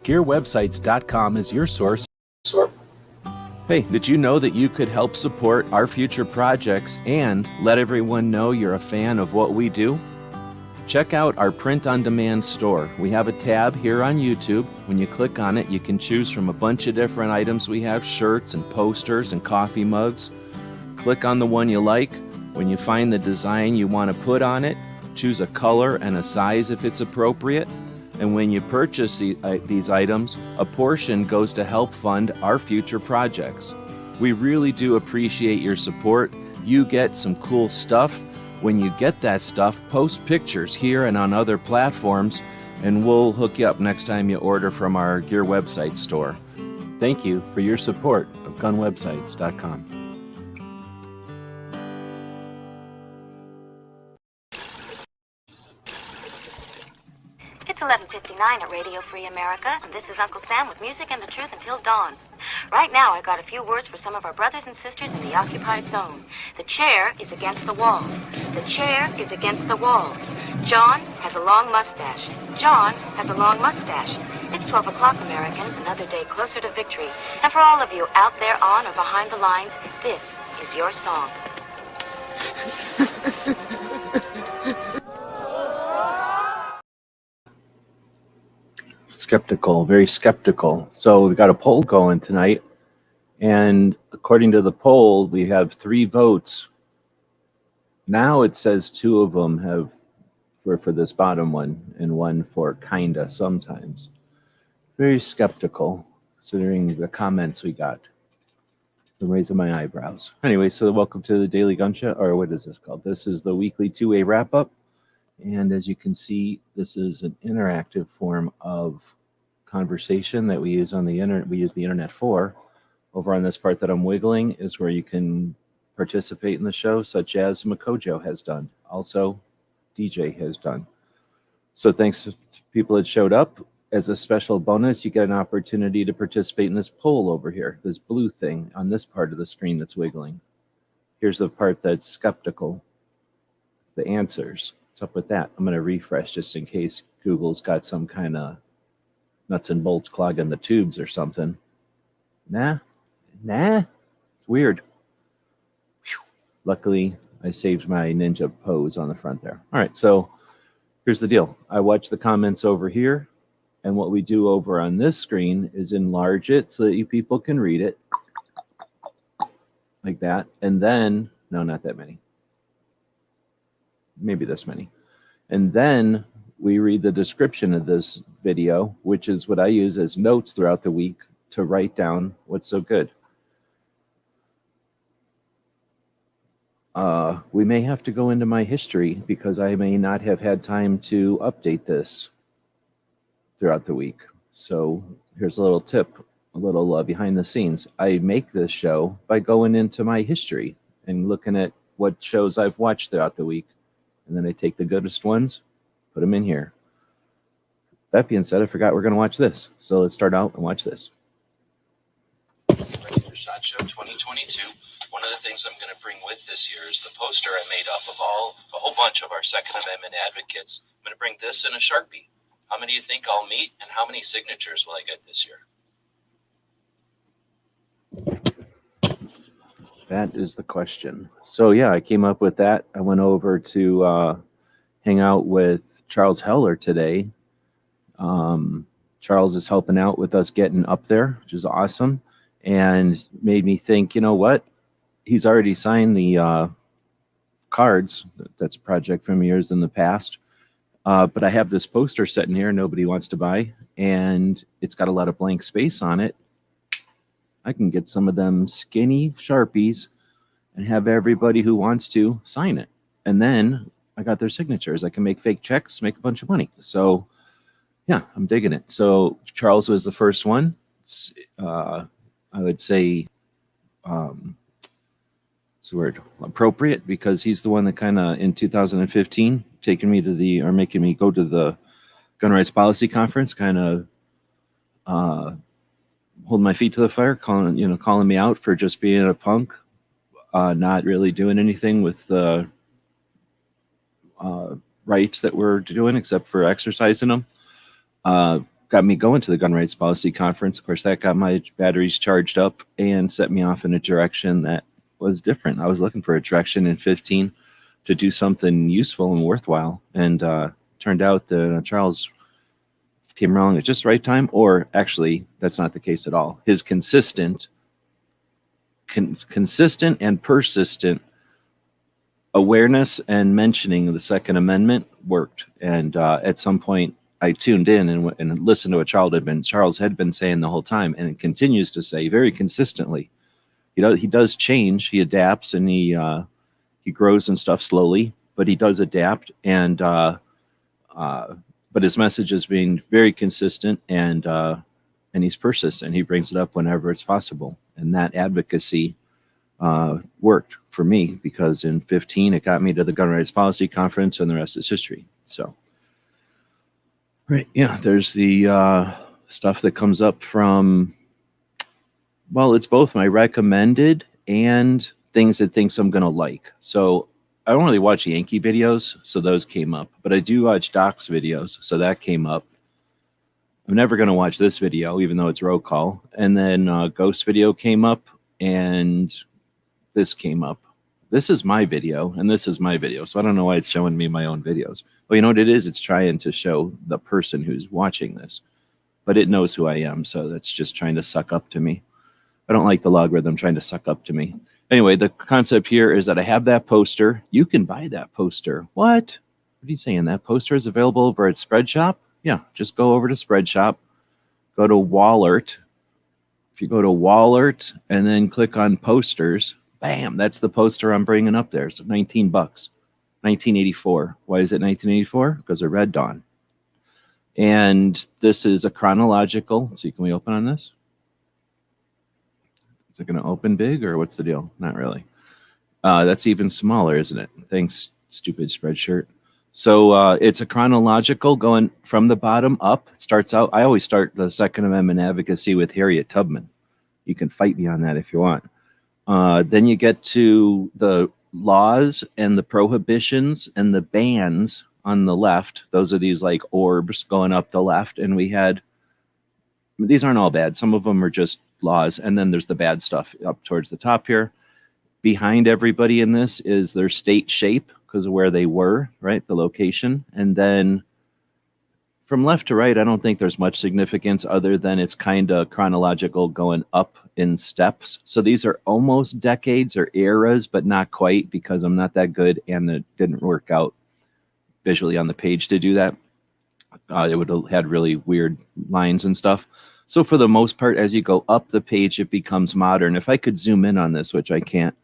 GearWebsites.com is your source. Hey, did you know that you could help support our future projects and let everyone know you're a fan of what we do? Check out our print-on-demand store. We have a tab here on YouTube. When you click on it, you can choose from a bunch of different items. We have shirts and posters and coffee mugs. Click on the one you like. When you find the design you want to put on it, choose a color and a size if it's appropriate. And when you purchase these items, a portion goes to help fund our future projects. We really do appreciate your support. You get some cool stuff. When you get that stuff, post pictures here and on other platforms, and we'll hook you up next time you order from our Gear Website store. Thank you for your support of gunwebsites.com. It's 11:59 at Radio Free America, and this is Uncle Sam with music and the truth until dawn. Right now, I got a few words for some of our brothers and sisters in the occupied zone. The chair is against the wall. The chair is against the wall. John has a long mustache. John has a long mustache. It's 12 o'clock, Americans, another day closer to victory. And for all of you out there on or behind the lines, this is your song. Skeptical, very skeptical. So we've got a poll going tonight, and according to the poll, we have 3 votes. Now it says 2 of them have for this bottom one, and 1 for kinda sometimes. Very skeptical, considering the comments we got. I'm raising my eyebrows. Anyway, so welcome to the Daily Gun Show, or what is this called? This is the weekly 2A wrap-up. And as you can see, this is an interactive form of conversation that we use on the internet. We use the internet for. Over on this part that I'm wiggling is where you can participate in the show, such as Makojo has done. Also, DJ has done. So thanks to people that showed up. As a special bonus, you get an opportunity to participate in this poll over here, this blue thing on this part of the screen that's wiggling. Here's the part that's skeptical. The answers. What's up with that? I'm going to refresh just in case Google's got some kind of nuts and bolts clogging the tubes or something. Nah. It's weird. Whew. Luckily, I saved my ninja pose on the front there. All right, so here's the deal. I watch the comments over here, and what we do over on this screen is enlarge it so that you people can read it. Like that. And then, no, not that many. Maybe this many. And then we read the description of this video, which is what I use as notes throughout the week to write down what's so good. We may have to go into my history because I may not have had time to update this throughout the week. So here's a little tip, a little behind the scenes. I make this show by going into my history and looking at what shows I've watched throughout the week. And then I take the goodest ones, put them in here. That being said, I forgot we're going to watch this. So let's start out and watch this. Ready for SHOT Show 2022. One of the things I'm going to bring with this year is the poster I made up of a whole bunch of our Second Amendment advocates. I'm going to bring this in a Sharpie. How many do you think I'll meet, and how many signatures will I get this year? That is the question. So yeah, I came up with that. I went over to hang out with Charles Heller today. Charles is helping out with us getting up there, which is awesome, and made me think, you know what? He's already signed the cards. That's a project from years in the past. But I have this poster sitting here nobody wants to buy, and it's got a lot of blank space on it. I can get some of them skinny Sharpies and have everybody who wants to sign it. And then I got their signatures. I can make fake checks, make a bunch of money. So yeah, I'm digging it. So Charles was the first one. I would say, what's the word? Appropriate, because he's the one that kind of in 2015 taking me to or making me go to the gun rights policy conference, kind of holding my feet to the fire, calling me out for just being a punk, not really doing anything with the rights that we're doing except for exercising them. got me going to the gun rights policy conference. Of course, that got my batteries charged up and set me off in a direction that was different. I was looking for a direction in 15 to do something useful and worthwhile. And turned out that Charles came along at just the right time, or actually, that's not the case at all. His consistent and persistent awareness and mentioning of the Second Amendment worked. And at some point, I tuned in and listened to what Charles had been saying the whole time, and it continues to say very consistently. He does change, he adapts, and he grows and stuff slowly, but he does adapt. And but his message is being very consistent, and he's persistent. He brings it up whenever it's possible, and that advocacy worked for me, because in 15 it got me to the gun rights policy conference, and the rest is history. So, right, yeah, there's the stuff that comes up from, well, it's both my recommended and things that thinks I'm gonna like. So I don't really watch Yankee videos, so those came up, but I do watch Doc's videos, so that came up. I'm never gonna watch this video, even though it's roll call. And then Ghost video came up, and this came up. This is my video, and this is my video, so I don't know why it's showing me my own videos. Well, you know what it is? It's trying to show the person who's watching this, but it knows who I am, so that's just trying to suck up to me. I don't like the logarithm trying to suck up to me. Anyway, the concept here is that I have that poster. You can buy that poster. What? What are you saying? That poster is available over at Spreadshop? Yeah, just go over to Spreadshop, go to Wallert. If you go to Wallert and then click on posters, bam, that's the poster I'm bringing up there. It's $19, 1984. Why is it 1984? Because of Red Dawn. And this is a chronological. Let's see, can we open on this? Is it going to open big, or what's the deal? Not really. That's even smaller, isn't it? Thanks, stupid Spreadshirt. So it's a chronological going from the bottom up. It starts out, I always start the Second Amendment advocacy with Harriet Tubman. You can fight me on that if you want. Then you get to the laws and the prohibitions and the bans on the left. Those are these like orbs going up the left. And we had, these aren't all bad. Some of them are just laws. And then there's the bad stuff up towards the top here. Behind everybody in this is their state shape because of where they were, right? The location. And then from left to right, I don't think there's much significance other than it's kind of chronological going up in steps. So these are almost decades or eras, but not quite, because I'm not that good and it didn't work out visually on the page to do that. It would have had really weird lines and stuff. So for the most part, as you go up the page, it becomes modern. If I could zoom in on this, which I can't,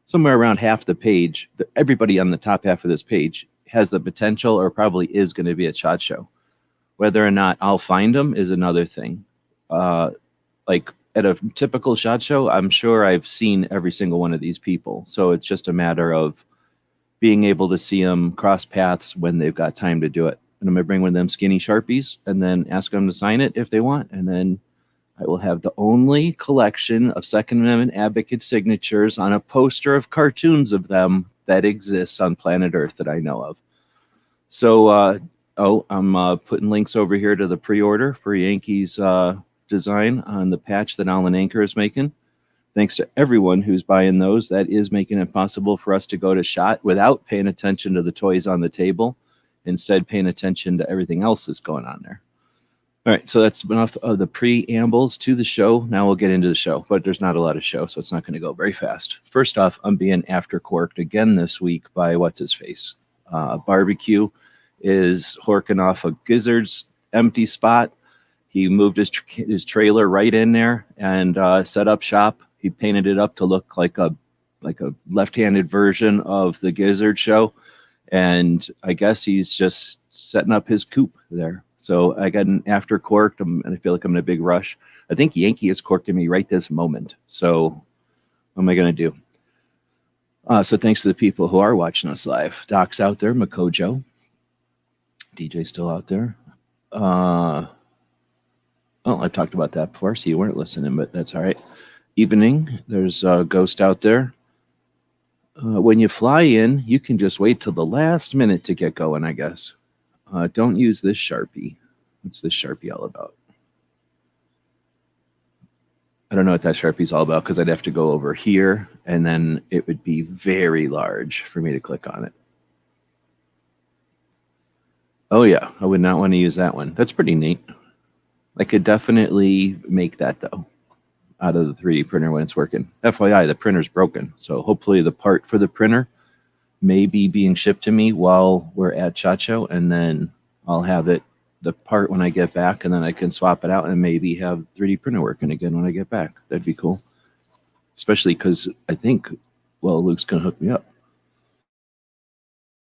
somewhere around half the page, everybody on the top half of this page has the potential or probably is going to be a SHOT Show. Whether or not I'll find them is another thing. Like at a typical SHOT Show, I'm sure I've seen every single one of these people. So it's just a matter of being able to see them cross paths when they've got time to do it. And I'm going to bring one of them skinny Sharpies and then ask them to sign it if they want. And then I will have the only collection of Second Amendment advocate signatures on a poster of cartoons of them that exists on planet Earth that I know of. So, I'm putting links over here to the pre-order for Yankees design on the patch that Alan Anker is making. Thanks to everyone who's buying those. That is making it possible for us to go to SHOT without paying attention to the toys on the table, instead paying attention to everything else that's going on there. All right, so that's enough of the preambles to the show. Now we'll get into the show, but there's not a lot of show, so it's not going to go very fast. First off, I'm being after-corked again this week by what's-his-face. Barbecue is horking off a Gizzard's empty spot. He moved his trailer right in there and set up shop. He painted it up to look like a left-handed version of the Gizzard show. And I guess he's just setting up his coop there. So I got an after corked, and I feel like I'm in a big rush. I think Yankee is corking me right this moment. So what am I going to do? So thanks to the people who are watching us live. Doc's out there, Makojo. DJ's still out there. Oh, I talked about that before, so you weren't listening, but that's all right. Evening, there's a Ghost out there. When you fly in, you can just wait till the last minute to get going, I guess. Don't use this Sharpie. What's this Sharpie all about? I don't know what that Sharpie's all about because I'd have to go over here and then it would be very large for me to click on it. Oh yeah, I would not want to use that one. That's pretty neat. I could definitely make that though out of the 3D printer when it's working. FYI, the printer's broken. So hopefully the part for the printer may be being shipped to me while we're at SHOT Show, and then I'll have the part when I get back, and then I can swap it out and maybe have 3D printer working again when I get back. That'd be cool. Especially because I think, well, Luke's going to hook me up.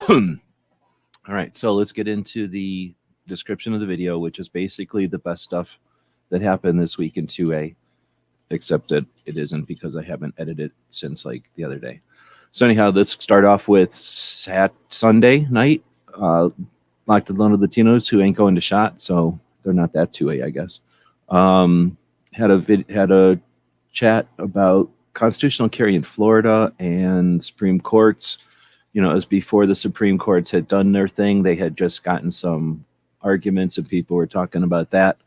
All right, so let's get into the description of the video, which is basically the best stuff that happened this week in 2A, except that it isn't because I haven't edited since like the other day. So anyhow, let's start off with Sunday night. Locked and loaded Latinos who ain't going to SHOT, so they're not that 2A, I guess. Had a chat about constitutional carry in Florida and Supreme Courts. You know, as before the Supreme Courts had done their thing, they had just gotten some arguments and people were talking about that.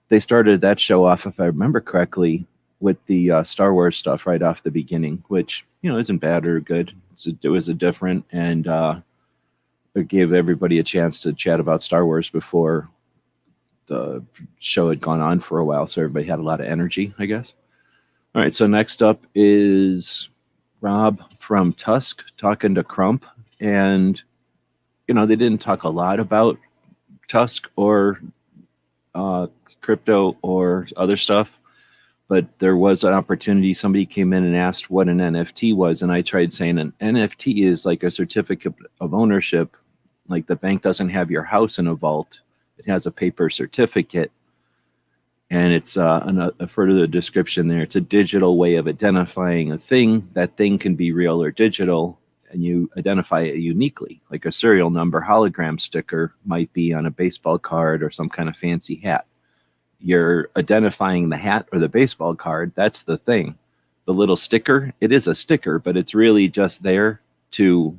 They started that show off, if I remember correctly, with the Star Wars stuff right off the beginning, which, you know, isn't bad or good. It was a different, and it gave everybody a chance to chat about Star Wars before the show had gone on for a while, so everybody had a lot of energy, I guess. All right, so next up is Rob from TUSC talking to Crump, and, you know, they didn't talk a lot about TUSC or crypto or other stuff, but there was an opportunity. Somebody came in and asked what an NFT was, and I tried saying an NFT is like a certificate of ownership. Like the bank doesn't have your house in a vault. It has a paper certificate. And it's a further description there. It's a digital way of identifying a thing. That thing can be real or digital, and you identify it uniquely. Like a serial number hologram sticker might be on a baseball card or some kind of fancy hat. You're identifying the hat or the baseball card. That's the thing. The little sticker, it is a sticker, but it's really just there to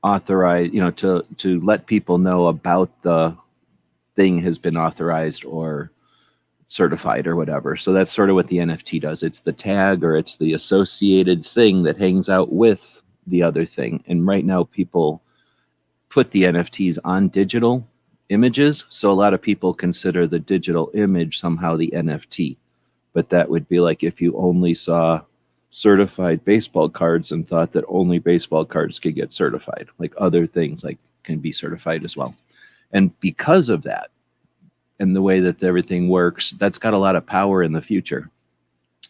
authorize, you know, to let people know about the thing has been authorized or certified or whatever. So that's sort of what the NFT does. It's the tag, or it's the associated thing that hangs out with the other thing. And right now people put the NFTs on digital images. So a lot of people consider the digital image somehow the NFT. But that would be like if you only saw certified baseball cards and thought that only baseball cards could get certified, like other things like can be certified as well. And because of that and the way that everything works, that's got a lot of power in the future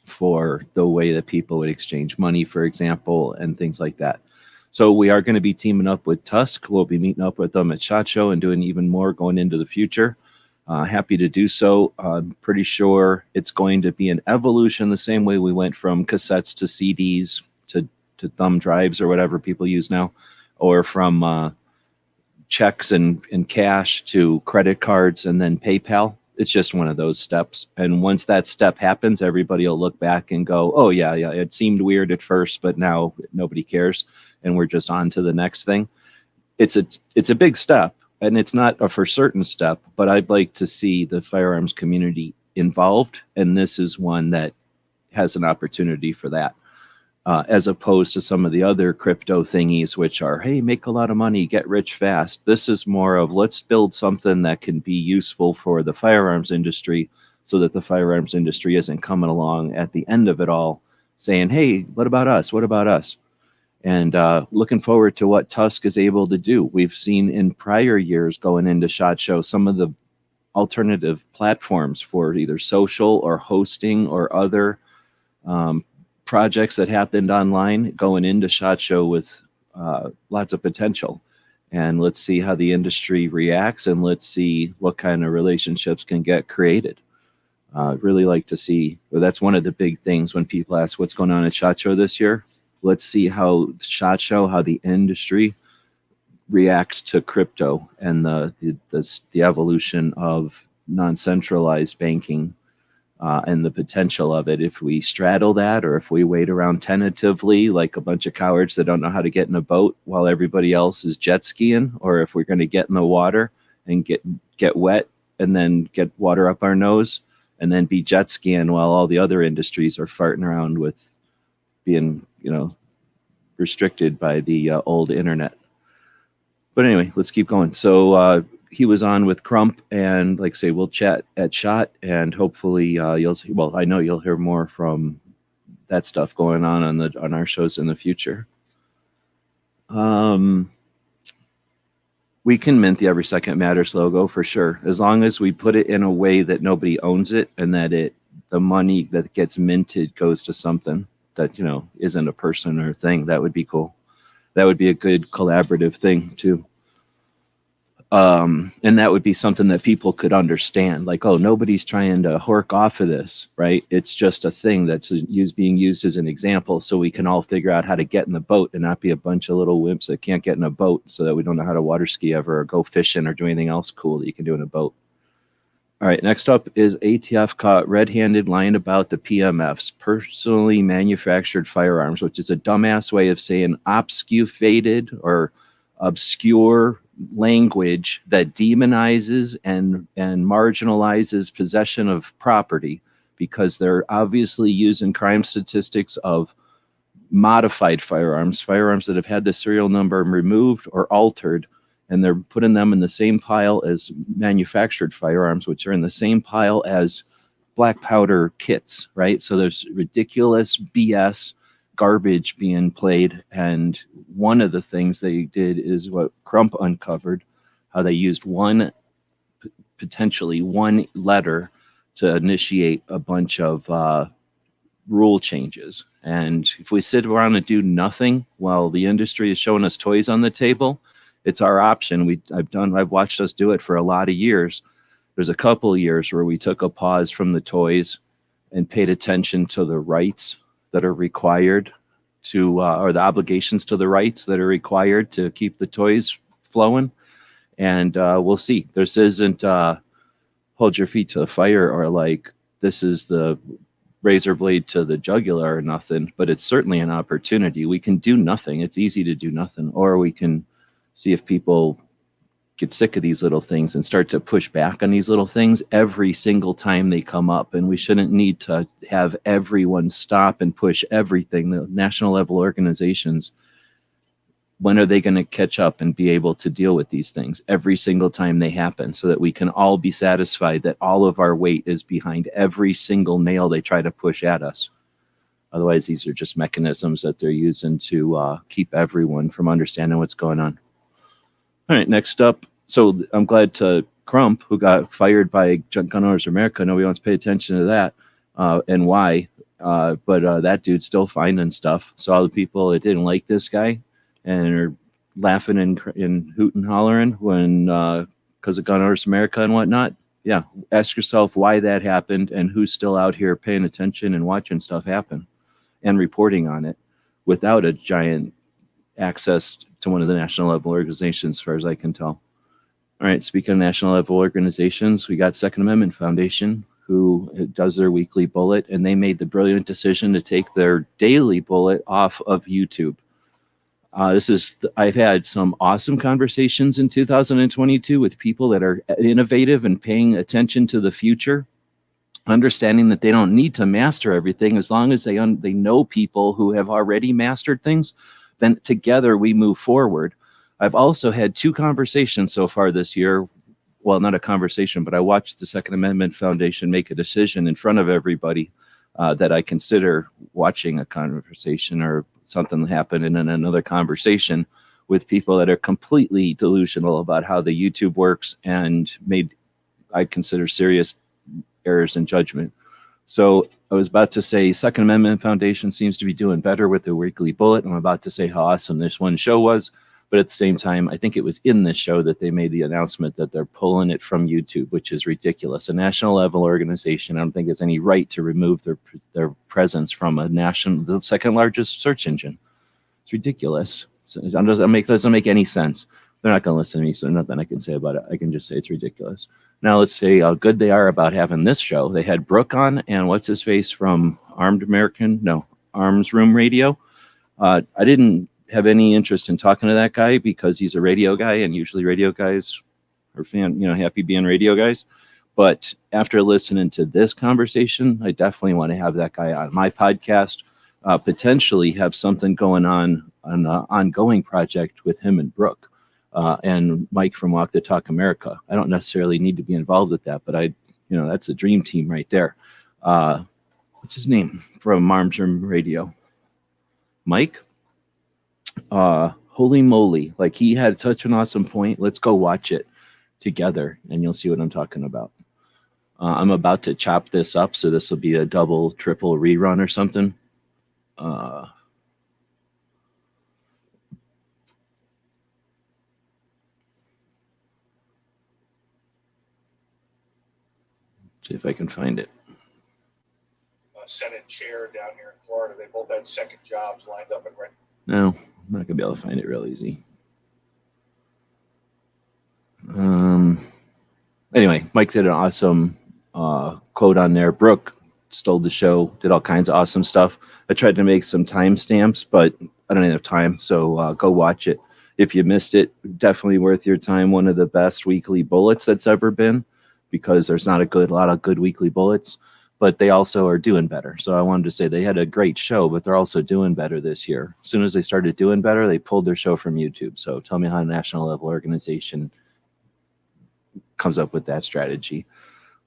for the way that people would exchange money, for example, and things like that. So we are going to be teaming up with TUSC. We'll be meeting up with them at SHOT Show and doing even more going into the future. Happy to do so. I'm pretty sure it's going to be an evolution the same way we went from cassettes to CDs to thumb drives or whatever people use now, or from checks and cash to credit cards and then PayPal. It's just one of those steps. And once that step happens, everybody will look back and go, oh, yeah, it seemed weird at first, but now nobody cares. And we're just on to the next thing. It's a big step. And it's not a for certain step, but I'd like to see the firearms community involved. And this is one that has an opportunity for that, as opposed to some of the other crypto thingies, which are, hey, make a lot of money, get rich fast. This is more of, let's build something that can be useful for the firearms industry so that the firearms industry isn't coming along at the end of it all saying, hey, what about us? What about us? And looking forward to what TUSC is able to do. We've seen in prior years going into SHOT Show some of the alternative platforms for either social or hosting or other projects that happened online going into SHOT Show with lots of potential. And let's see how the industry reacts, and let's see what kind of relationships can get created. Really like to see, well, that's one of the big things when people ask what's going on at SHOT Show this year. Let's see how SHOT Show, how the industry reacts to crypto and the evolution of non-centralized banking and the potential of it. If we straddle that, or if we wait around tentatively like a bunch of cowards that don't know how to get in a boat while everybody else is jet skiing, or if we're going to get in the water and get wet and then get water up our nose and then be jet skiing while all the other industries are farting around with being, restricted by the old internet. But anyway, let's keep going. So he was on with Crump, and like I say, we'll chat at Shot, and hopefully you'll see. Well, I know you'll hear more from that stuff going on our shows in the future. We can mint the Every Second Matters logo for sure, as long as we put it in a way that nobody owns it, and that the money that gets minted goes to something that isn't a person or thing. That would be cool. That would be a good collaborative thing too. And that would be something that people could understand. Like, oh, nobody's trying to hork off of this, right? It's just a thing that's being used as an example, so we can all figure out how to get in the boat and not be a bunch of little wimps that can't get in a boat, so that we don't know how to water ski ever or go fishing or do anything else cool that you can do in a boat. All right, next up is ATF caught red-handed lying about the PMFs, personally manufactured firearms, which is a dumbass way of saying obfuscated or obscure language that demonizes and marginalizes possession of property, because they're obviously using crime statistics of modified firearms that have had the serial number removed or altered, and they're putting them in the same pile as manufactured firearms, which are in the same pile as black powder kits, right? So there's ridiculous BS garbage being played. And one of the things they did is what Crump uncovered, how they used potentially one letter to initiate a bunch of rule changes. And if we sit around and do nothing while the industry is showing us toys on the table, it's our option. I've watched us do it for a lot of years. There's a couple of years where we took a pause from the toys and paid attention to the rights that are required to, or the obligations to the rights that are required to keep the toys flowing. And we'll see. This isn't hold your feet to the fire, or like this is the razor blade to the jugular or nothing, but it's certainly an opportunity. We can do nothing. It's easy to do nothing, or we can see if people get sick of these little things and start to push back on these little things every single time they come up. And we shouldn't need to have everyone stop and push everything. The national level organizations, when are they going to catch up and be able to deal with these things every single time they happen, so that we can all be satisfied that all of our weight is behind every single nail they try to push at us? Otherwise, these are just mechanisms that they're using to keep everyone from understanding what's going on. All right, next up. So I'm glad to Crump, who got fired by Gun Owners America. Nobody wants to pay attention to that and why. But that dude's still finding stuff. So all the people that didn't like this guy and are laughing and hooting and hollering when because of Gun Owners America and whatnot. Yeah, ask yourself why that happened and who's still out here paying attention and watching stuff happen and reporting on it without a giant access to one of the national level organizations, as far as I can tell. All right, speaking of national level organizations, we got Second Amendment Foundation, who does their weekly bullet, and they made the brilliant decision to take their daily bullet off of YouTube. I've had some awesome conversations in 2022 with people that are innovative and paying attention to the future, understanding that they don't need to master everything as long as they know people who have already mastered things. Then together we move forward. I've also had 2 conversations so far this year. Well, not a conversation, but I watched the Second Amendment Foundation make a decision in front of everybody that I consider watching a conversation or something that happened in another conversation with people that are completely delusional about how the YouTube works and made, I consider, serious errors in judgment. So I was about to say Second Amendment Foundation seems to be doing better with their weekly bullet. I'm about to say how awesome this one show was. But at the same time, I think it was in this show that they made the announcement that they're pulling it from YouTube, which is ridiculous. A national level organization, I don't think has any right to remove their presence from the second largest search engine. It's ridiculous. It doesn't make any sense. They're not going to listen to me, so nothing I can say about it. I can just say it's ridiculous. Now let's say how good they are about having this show. They had Brooke on, and what's his face from Arms Room Radio. I didn't have any interest in talking to that guy because he's a radio guy, and usually radio guys are happy being radio guys. But after listening to this conversation, I definitely want to have that guy on my podcast, potentially have something going on an ongoing project with him and Brooke and Mike from Walk the Talk America. I don't necessarily need to be involved with that, but that's a dream team right there. What's his name from Marmsham Radio? Mike? Holy moly. Like, he had such an awesome point. Let's go watch it together and you'll see what I'm talking about. I'm about to chop this up, so this will be a double, triple rerun or something. See if I can find it. Senate chair down here in Florida. They both had second jobs lined up and ready. No, I'm not going to be able to find it real easy. Anyway, Mike did an awesome quote on there. Brooke stole the show, did all kinds of awesome stuff. I tried to make some timestamps, but I don't have time, so go watch it. If you missed it, definitely worth your time. One of the best weekly bullets that's ever been, because there's not a lot of good weekly bullets, but they also are doing better. So I wanted to say they had a great show, but they're also doing better this year. As soon as they started doing better, they pulled their show from YouTube. So tell me how a national level organization comes up with that strategy.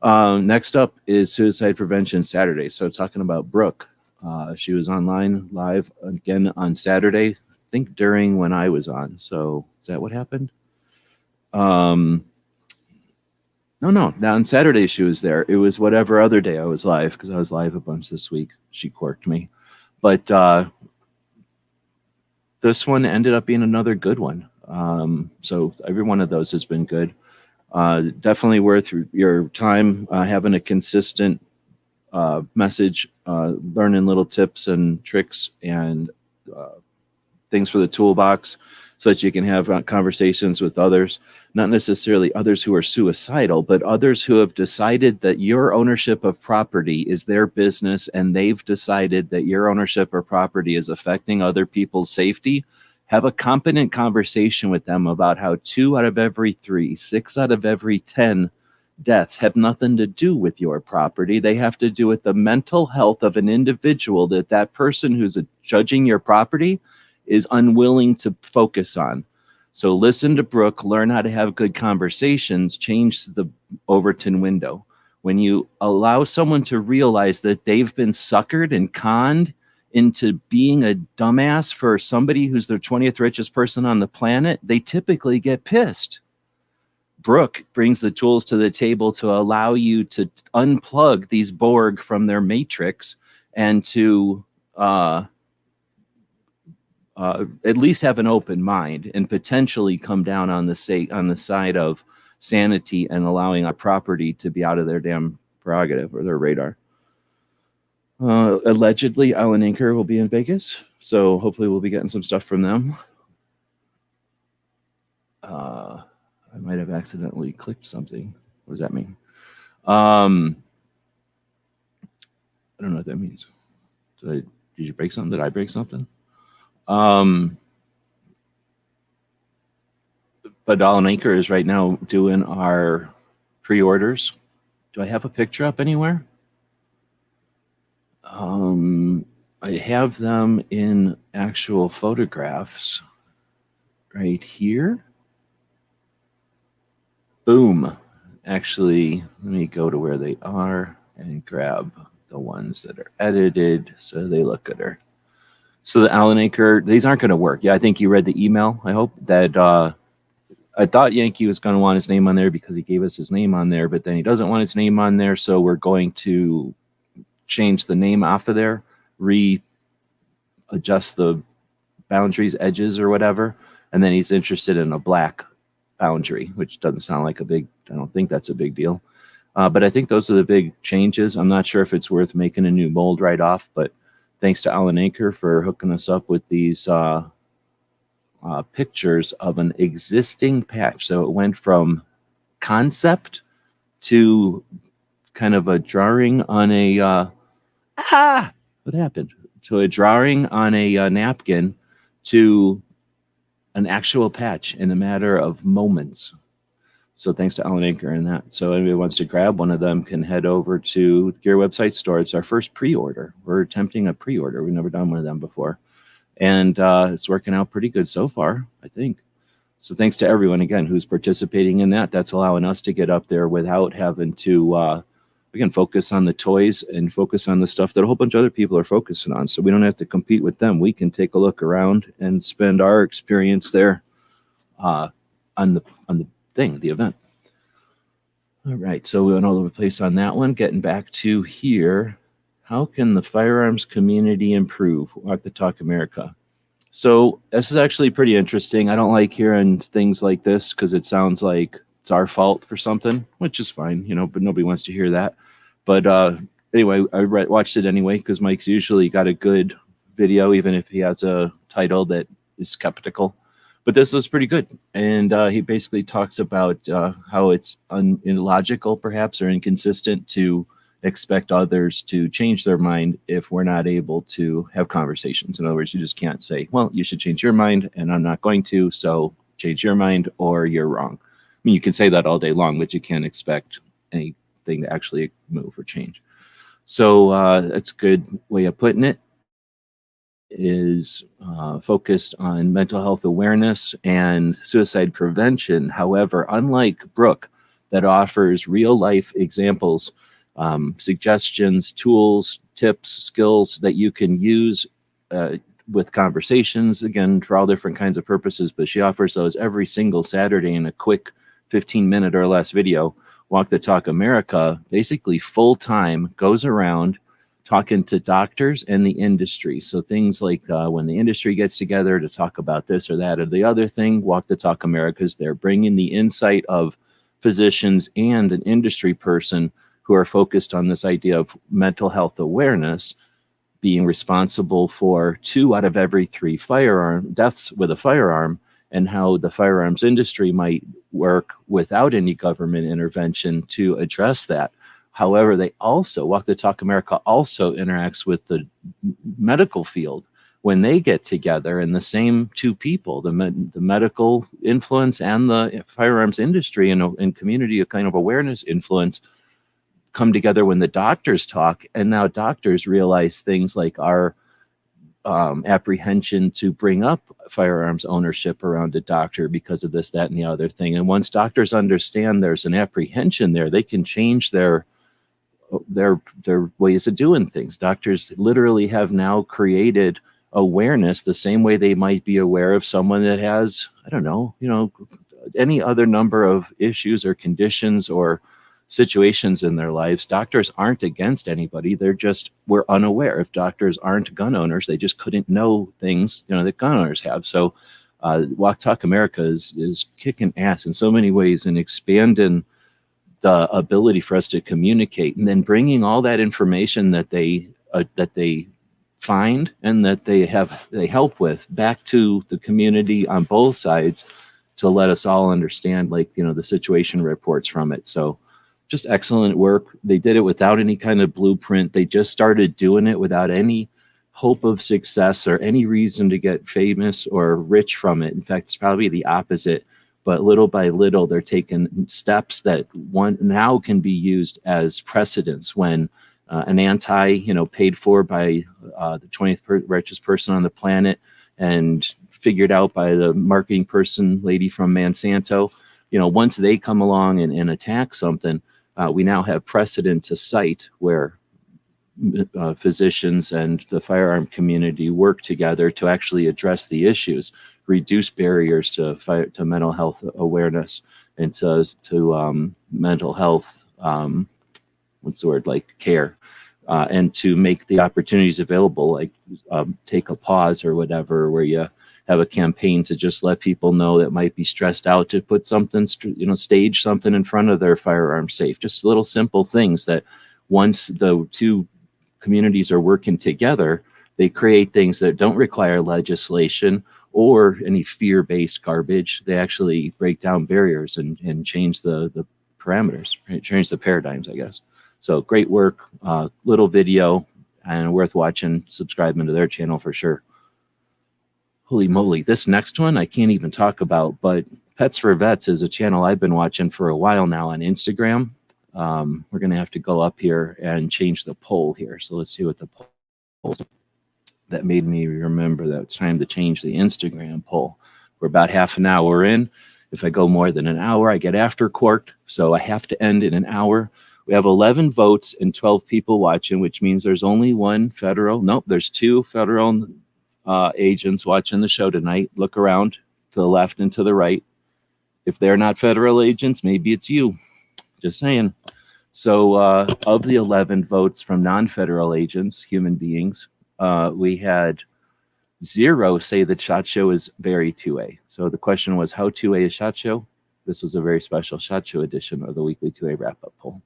Next up is Suicide Prevention Saturday. So talking about Brooke, she was online live again on Saturday, I think during when I was on. So is that what happened? No. Now on Saturday she was there. It was whatever other day I was live, because I was live a bunch this week. She corked me. But this one ended up being another good one. So every one of those has been good. Definitely worth your time having a consistent message, learning little tips and tricks and things for the toolbox so that you can have conversations with others, not necessarily others who are suicidal, but others who have decided that your ownership of property is their business and they've decided that your ownership of property is affecting other people's safety. Have a competent conversation with them about how 2 out of every 3, 6 out of every 10 deaths have nothing to do with your property. They have to do with the mental health of an individual that person who's judging your property is unwilling to focus on. So listen to Brooke, learn how to have good conversations, change the Overton window. When you allow someone to realize that they've been suckered and conned into being a dumbass for somebody who's their 20th richest person on the planet, they typically get pissed. Brooke brings the tools to the table to allow you to unplug these Borg from their matrix and to at least have an open mind and potentially come down on the side of sanity and allowing our property to be out of their damn prerogative or their radar. Allegedly, Alan Anker will be in Vegas, so hopefully we'll be getting some stuff from them. I might have accidentally clicked something. What does that mean? I don't know what that means. Did you break something? Did I break something? But Alan Anker is right now doing our pre-orders. Do I have a picture up anywhere? I have them in actual photographs right here. Boom. Actually, let me go to where they are and grab the ones that are edited so they look gooder. So the Alan Anker, these aren't going to work. Yeah, I think you read the email. I hope that I thought Yankee was going to want his name on there because he gave us his name on there, but then he doesn't want his name on there, so we're going to change the name off of there, readjust the boundaries, edges, or whatever, and then he's interested in a black boundary, which doesn't sound like I don't think that's a big deal. But I think those are the big changes. I'm not sure if it's worth making a new mold right off, but thanks to Alan Anker for hooking us up with these pictures of an existing patch. So it went from concept to kind of a drawing on a what happened? To a drawing on a napkin to an actual patch in a matter of moments. So thanks to Alan Anker and that. So anybody wants to grab one of them can head over to Gear website store. It's our first pre-order. We're attempting a pre-order. We've never done one of them before. And it's working out pretty good so far, I think. So thanks to everyone, again, who's participating in that. That's allowing us to get up there without having to, again, focus on the toys and focus on the stuff that a whole bunch of other people are focusing on. So we don't have to compete with them. We can take a look around and spend our experience there on the thing, the event. All right, so we went all over the place on that one. Getting back to here, how can the firearms community improve? Walk the Talk America. So this is actually pretty interesting. I don't like hearing things like this because it sounds like it's our fault for something, which is fine, you know, but nobody wants to hear that. But anyway, I watched it anyway because Mike's usually got a good video, even if he has a title that is skeptical. But this was pretty good. And he basically talks about how it's illogical, perhaps, or inconsistent to expect others to change their mind if we're not able to have conversations. In other words, you just can't say, well, you should change your mind, and I'm not going to, so change your mind, or you're wrong. I mean, you can say that all day long, but you can't expect anything to actually move or change. So that's a good way of putting it. Is focused on mental health awareness and suicide prevention. However, unlike Brooke, that offers real life examples, suggestions, tools, tips, skills that you can use with conversations, again, for all different kinds of purposes, but she offers those every single Saturday in a quick 15-minute or less video. Walk the Talk America, basically full-time, goes around talking to doctors and the industry. So things like when the industry gets together to talk about this or that or the other thing, Walk the Talk America is there, bringing the insight of physicians and an industry person who are focused on this idea of mental health awareness, being responsible for 2 out of every 3 firearm deaths with a firearm, and how the firearms industry might work without any government intervention to address that. However, they also, Walk the Talk America also interacts with the medical field when they get together, and the same 2 people, the medical influence and the firearms industry and community kind of awareness influence, come together when the doctors talk. And now doctors realize things like our apprehension to bring up firearms ownership around a doctor because of this, that, and the other thing. And once doctors understand there's an apprehension there, they can change their ways of doing things. Doctors literally have now created awareness the same way they might be aware of someone that has, I don't know, any other number of issues or conditions or situations in their lives. Doctors aren't against anybody. We're unaware. If doctors aren't gun owners, they just couldn't know things, that gun owners have. So Walk Talk America is kicking ass in so many ways and expanding the ability for us to communicate, and then bringing all that information that they find and that they help with back to the community on both sides to let us all understand, the situation reports from it. So just excellent work. They did it without any kind of blueprint. They just started doing it without any hope of success or any reason to get famous or rich from it. In fact, it's probably the opposite. But little by little, they're taking steps that now can be used as precedents when an paid for by the 20th richest person on the planet and figured out by the marketing person lady from Monsanto, once they come along and attack something, we now have precedent to cite where physicians and the firearm community work together to actually address the issues, reduce barriers to mental health awareness and to mental health, care, and to make the opportunities available, take a pause or whatever, where you have a campaign to just let people know that might be stressed out to put something, stage something in front of their firearm safe. Just little simple things that once the 2 communities are working together, they create things that don't require legislation or any fear-based garbage. They actually break down barriers and change the parameters, right? Change the paradigms, I guess. So great work, little video, and worth watching. Subscribing to their channel for sure. Holy moly, this next one I can't even talk about, but Pets for Vets is a channel I've been watching for a while now on Instagram. We're going to have to go up here and change the poll here. So let's see what the poll that made me remember that it's time to change the Instagram poll. We're about half an hour in. If I go more than an hour, I get after court. So I have to end in an hour. We have 11 votes and 12 people watching, which means there's only one federal. Nope, there's two federal agents watching the show tonight. Look around to the left and to the right. If they're not federal agents, maybe it's you. Just saying. So of the 11 votes from non-federal agents, human beings, we had 0 say that SHOT Show is very 2A. So the question was, how 2A is SHOT Show? This was a very special SHOT Show edition of the weekly 2A wrap-up poll.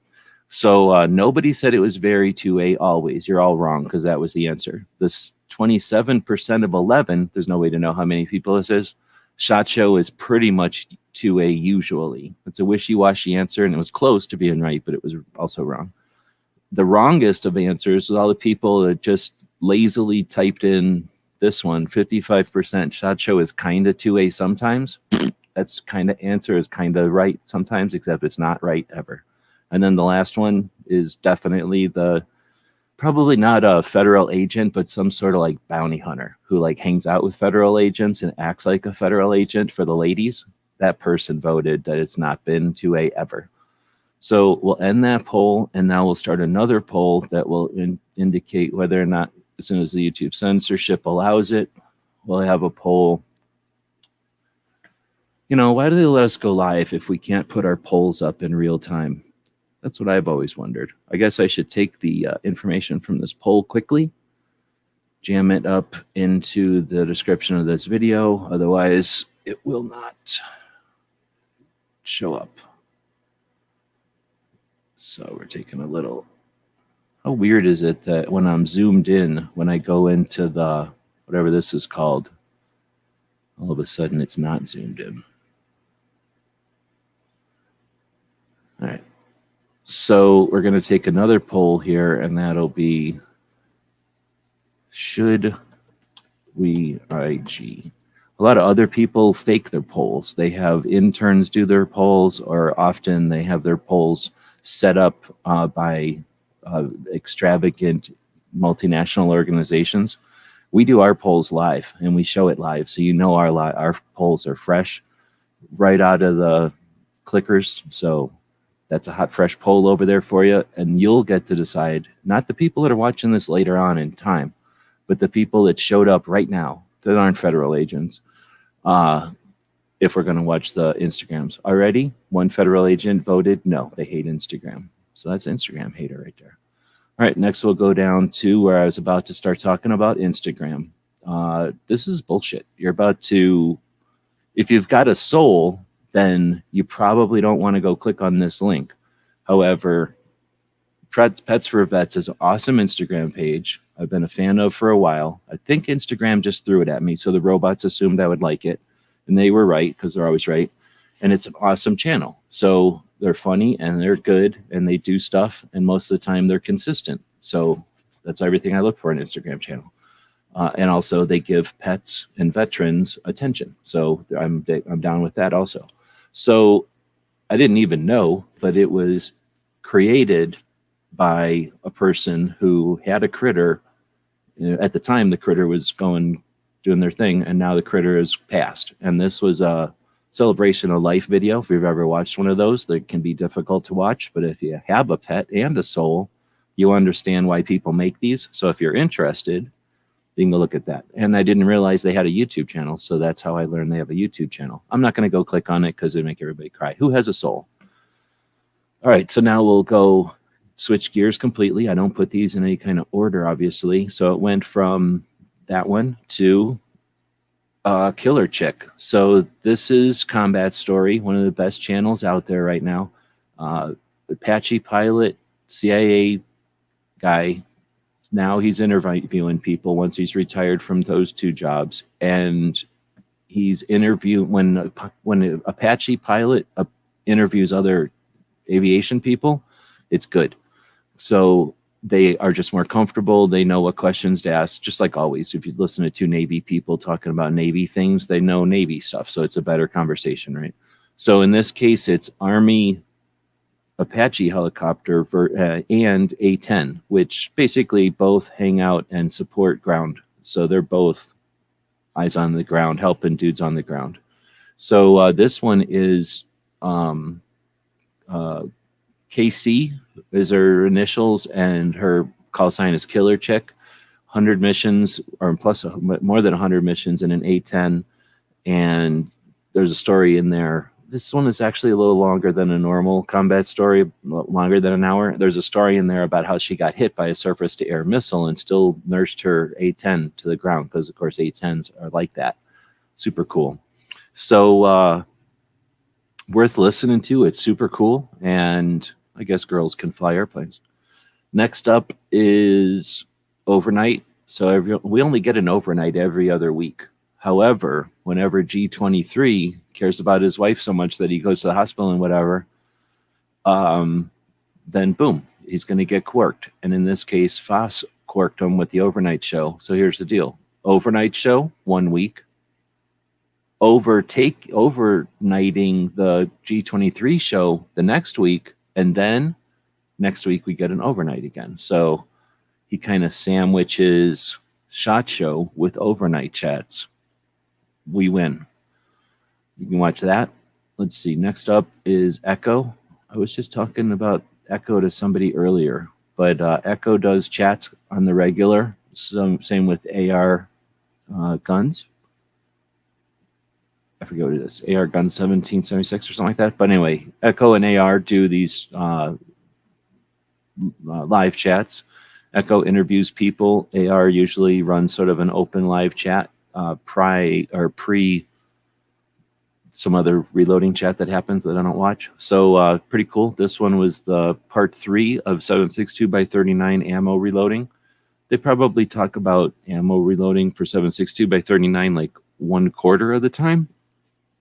So nobody said it was very 2A always. You're all wrong because that was the answer. This 27% of 11, there's no way to know how many people this is. SHOT Show is pretty much 2A usually. It's a wishy-washy answer, and it was close to being right, but it was also wrong. The wrongest of answers was all the people that just lazily typed in this one, 55%. SHOT Show is kind of 2A sometimes. That's kind of answer is kind of right sometimes, except it's not right ever. And then the last one is definitely probably not a federal agent, but some sort of like bounty hunter who like hangs out with federal agents and acts like a federal agent for the ladies. That person voted that it's not been 2A ever. So we'll end that poll, and now we'll start another poll that will indicate whether or not, as soon as the YouTube censorship allows it, we'll have a poll. You know, why do they let us go live if we can't put our polls up in real time? That's what I've always wondered. I guess I should take the information from this poll quickly, jam it up into the description of this video. Otherwise, it will not show up. So we're taking a little... How weird is it that when I'm zoomed in, when I go into the, whatever this is called, all of a sudden it's not zoomed in. All right. So we're going to take another poll here, and that'll be, should we IG? A lot of other people fake their polls. They have interns do their polls, or often they have their polls set up by extravagant multinational organizations. We do our polls live, and we show it live, so you know our polls are fresh right out of the clickers. So that's a hot, fresh poll over there for you, and you'll get to decide, not the people that are watching this later on in time, but the people that showed up right now that aren't federal agents, if we're going to watch the Instagrams. Already, one federal agent voted no, they hate Instagram. So that's Instagram hater right there. All right, next we'll go down to where I was about to start talking about Instagram. This is bullshit. You're about to, if you've got a soul, then you probably don't want to go click on this link. However, Pets for Vets is an awesome Instagram page I've been a fan of for a while. I think Instagram just threw it at me, so the robots assumed I would like it. And they were right, because they're always right. And it's an awesome channel. So they're funny, and they're good, and they do stuff, and most of the time they're consistent. So that's everything I look for in an Instagram channel. And also they give pets and veterans attention. So I'm down with that also. So I didn't even know, but it was created by a person who had a critter. At the time, the critter was doing their thing, and now the critter is passed. And this was a celebration of life video. If you've ever watched one of those, that can be difficult to watch. But if you have a pet and a soul, you understand why people make these. So if you're interested, you can go look at that. And I didn't realize they had a YouTube channel, so that's how I learned they have a YouTube channel. I'm not going to go click on it because it'd make everybody cry. Who has a soul? All right, so now we'll go switch gears completely. I don't put these in any kind of order, obviously. So it went from that one to Killer Chick. So this is Combat Story, one of the best channels out there right now. Apache pilot, CIA guy. Now he's interviewing people once he's retired from those two jobs. And he's interviewed when an Apache pilot interviews other aviation people, it's good. So they are just more comfortable. They know what questions to ask, just like always. If you listen to two Navy people talking about Navy things, they know Navy stuff. So it's a better conversation, right? So in this case, it's Army Apache helicopter and A-10, which basically both hang out and support ground. So they're both eyes on the ground, helping dudes on the ground. So this one is KC is her initials, and her call sign is Killer Chick. 100 missions, or plus more than 100 missions in an A-10, and there's a story in there. This one is actually a little longer than a normal combat story, longer than an hour. There's a story in there about how she got hit by a surface-to-air missile and still nursed her A-10 to the ground, because, of course, A-10s are like that. Super cool. So worth listening to. It's super cool, and I guess girls can fly airplanes. Next up is overnight. So we only get an overnight every other week. However, whenever G23 cares about his wife so much that he goes to the hospital and whatever, then boom, he's going to get quirked. And in this case, Foss quirked him with the overnight show. So here's the deal. Overnight show, 1 week. Overnighting the G23 show the next week. And then next week we get an overnight again. So he kind of sandwiches SHOT Show with overnight chats. We win. You can watch that. Let's see. Next up is Echo. I was just talking about Echo to somebody earlier, but Echo does chats on the regular. Same with AR guns. I forget what it is. AR Guns 1776 or something like that. But anyway, Echo and AR do these live chats. Echo interviews people. AR usually runs sort of an open live chat pre some other reloading chat that happens that I don't watch. So pretty cool. This one was the part 3 of 7.62x39 ammo reloading. They probably talk about ammo reloading for 7.62x39 like 1/4 of the time.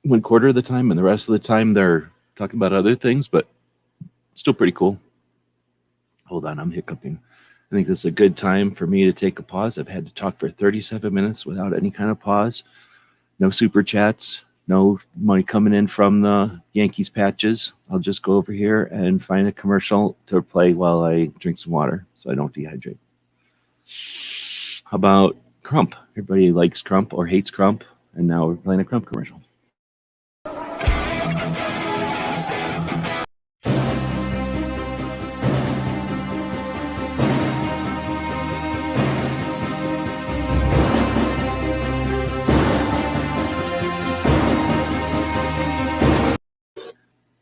1/4 of the time, and the rest of the time they're talking about other things, but still pretty cool. Hold on, I'm hiccuping. I think this is a good time for me to take a pause. I've had to talk for 37 minutes without any kind of pause. No super chats, no money coming in from the Yankees patches. I'll just go over here and find a commercial to play while I drink some water so I don't dehydrate. How about Crump? Everybody likes Crump or hates Crump, and now we're playing a Crump commercial.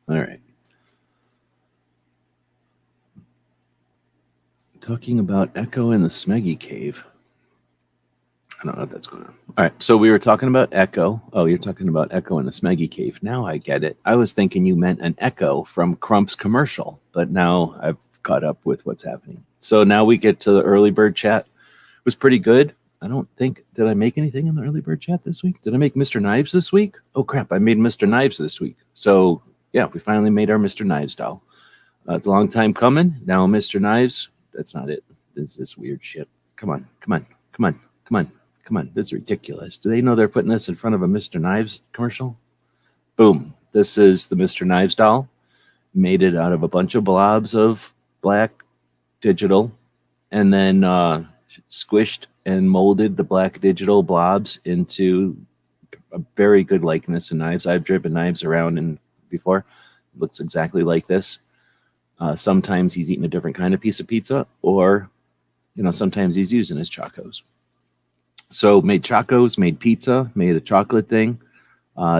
All right. Talking about Echo in the Smeggy Cave. I don't know what that's going on. All right. So we were talking about Echo. Oh, you're talking about Echo in the Smeggy Cave. Now I get it. I was thinking you meant an echo from Crump's commercial, but now I've caught up with what's happening. So now we get to the early bird chat. It was pretty good. I don't think, did I make anything in the early bird chat this week? Did I make Mr. Knives this week? Oh, crap. I made Mr. Knives this week. So yeah, we finally made our Mr. Knives doll. It's a long time coming. Now, Mr. Knives, that's not it. This is weird shit. Come on. This is ridiculous. Do they know they're putting this in front of a Mr. Knives commercial? Boom. This is the Mr. Knives doll. Made it out of a bunch of blobs of black digital, and then squished and molded the black digital blobs into a very good likeness of knives. I've driven knives around in before. It looks exactly like this. Sometimes he's eating a different kind of piece of pizza, or sometimes he's using his chacos. So made chacos, made pizza, made a chocolate thing,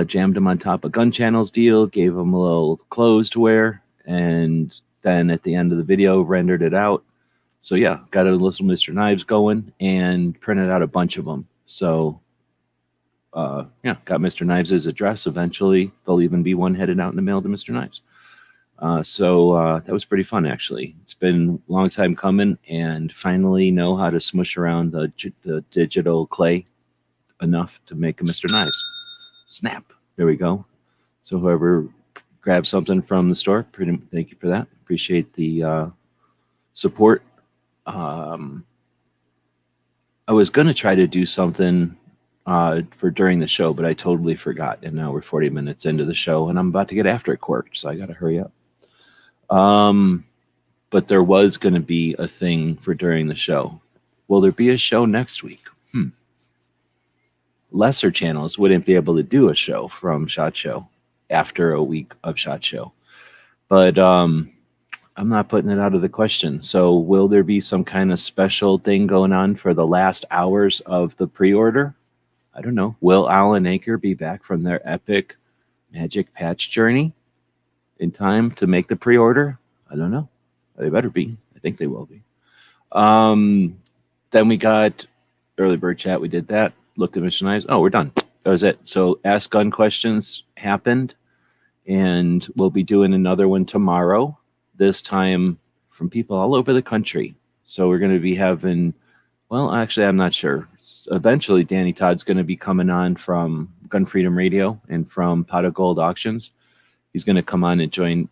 jammed him on top of Gun Channel's deal, gave him a little clothes to wear, and then at the end of the video rendered it out. So yeah, got a little Mr. Knives going and printed out a bunch of them. So yeah, got Mr. Knives' address. Eventually, there'll even be one headed out in the mail to Mr. Knives. So that was pretty fun, actually. It's been a long time coming, and finally know how to smush around the digital clay enough to make a Mr. Knives. Snap. There we go. So whoever grabbed something from the store, thank you for that. Appreciate the support. I was going to try to do something for during the show, but I totally forgot. And now we're 40 minutes into the show, and I'm about to get after it corked, so I got to hurry up. But there was going to be a thing for during the show. Will there be a show next week? Lesser channels wouldn't be able to do a show from SHOT Show after a week of SHOT Show. But I'm not putting it out of the question. So will there be some kind of special thing going on for the last hours of the pre-order? I don't know. Will Alan Anchor be back from their epic Magic Patch journey in time to make the pre-order? I don't know. They better be. I think they will be. Then we got early bird chat. We did that. Looked at Mission Eyes. Oh, we're done. That was it. So Ask Gun Questions happened, and we'll be doing another one tomorrow, this time from people all over the country. So we're going to be having, well, actually, I'm not sure. Eventually, Danny Todd's going to be coming on from Gun Freedom Radio and from Pot of Gold Auctions. He's going to come on and join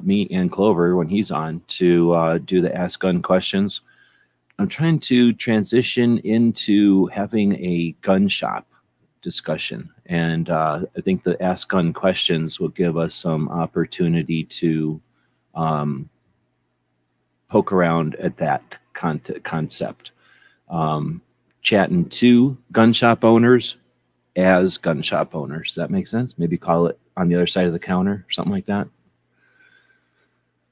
me and Clover when he's on to do the Ask Gun Questions. I'm trying to transition into having a gun shop discussion. And I think the Ask Gun Questions will give us some opportunity to poke around at that concept. Chatting to gun shop owners as gun shop owners. That makes sense? Maybe call it on the other side of the counter, something like that.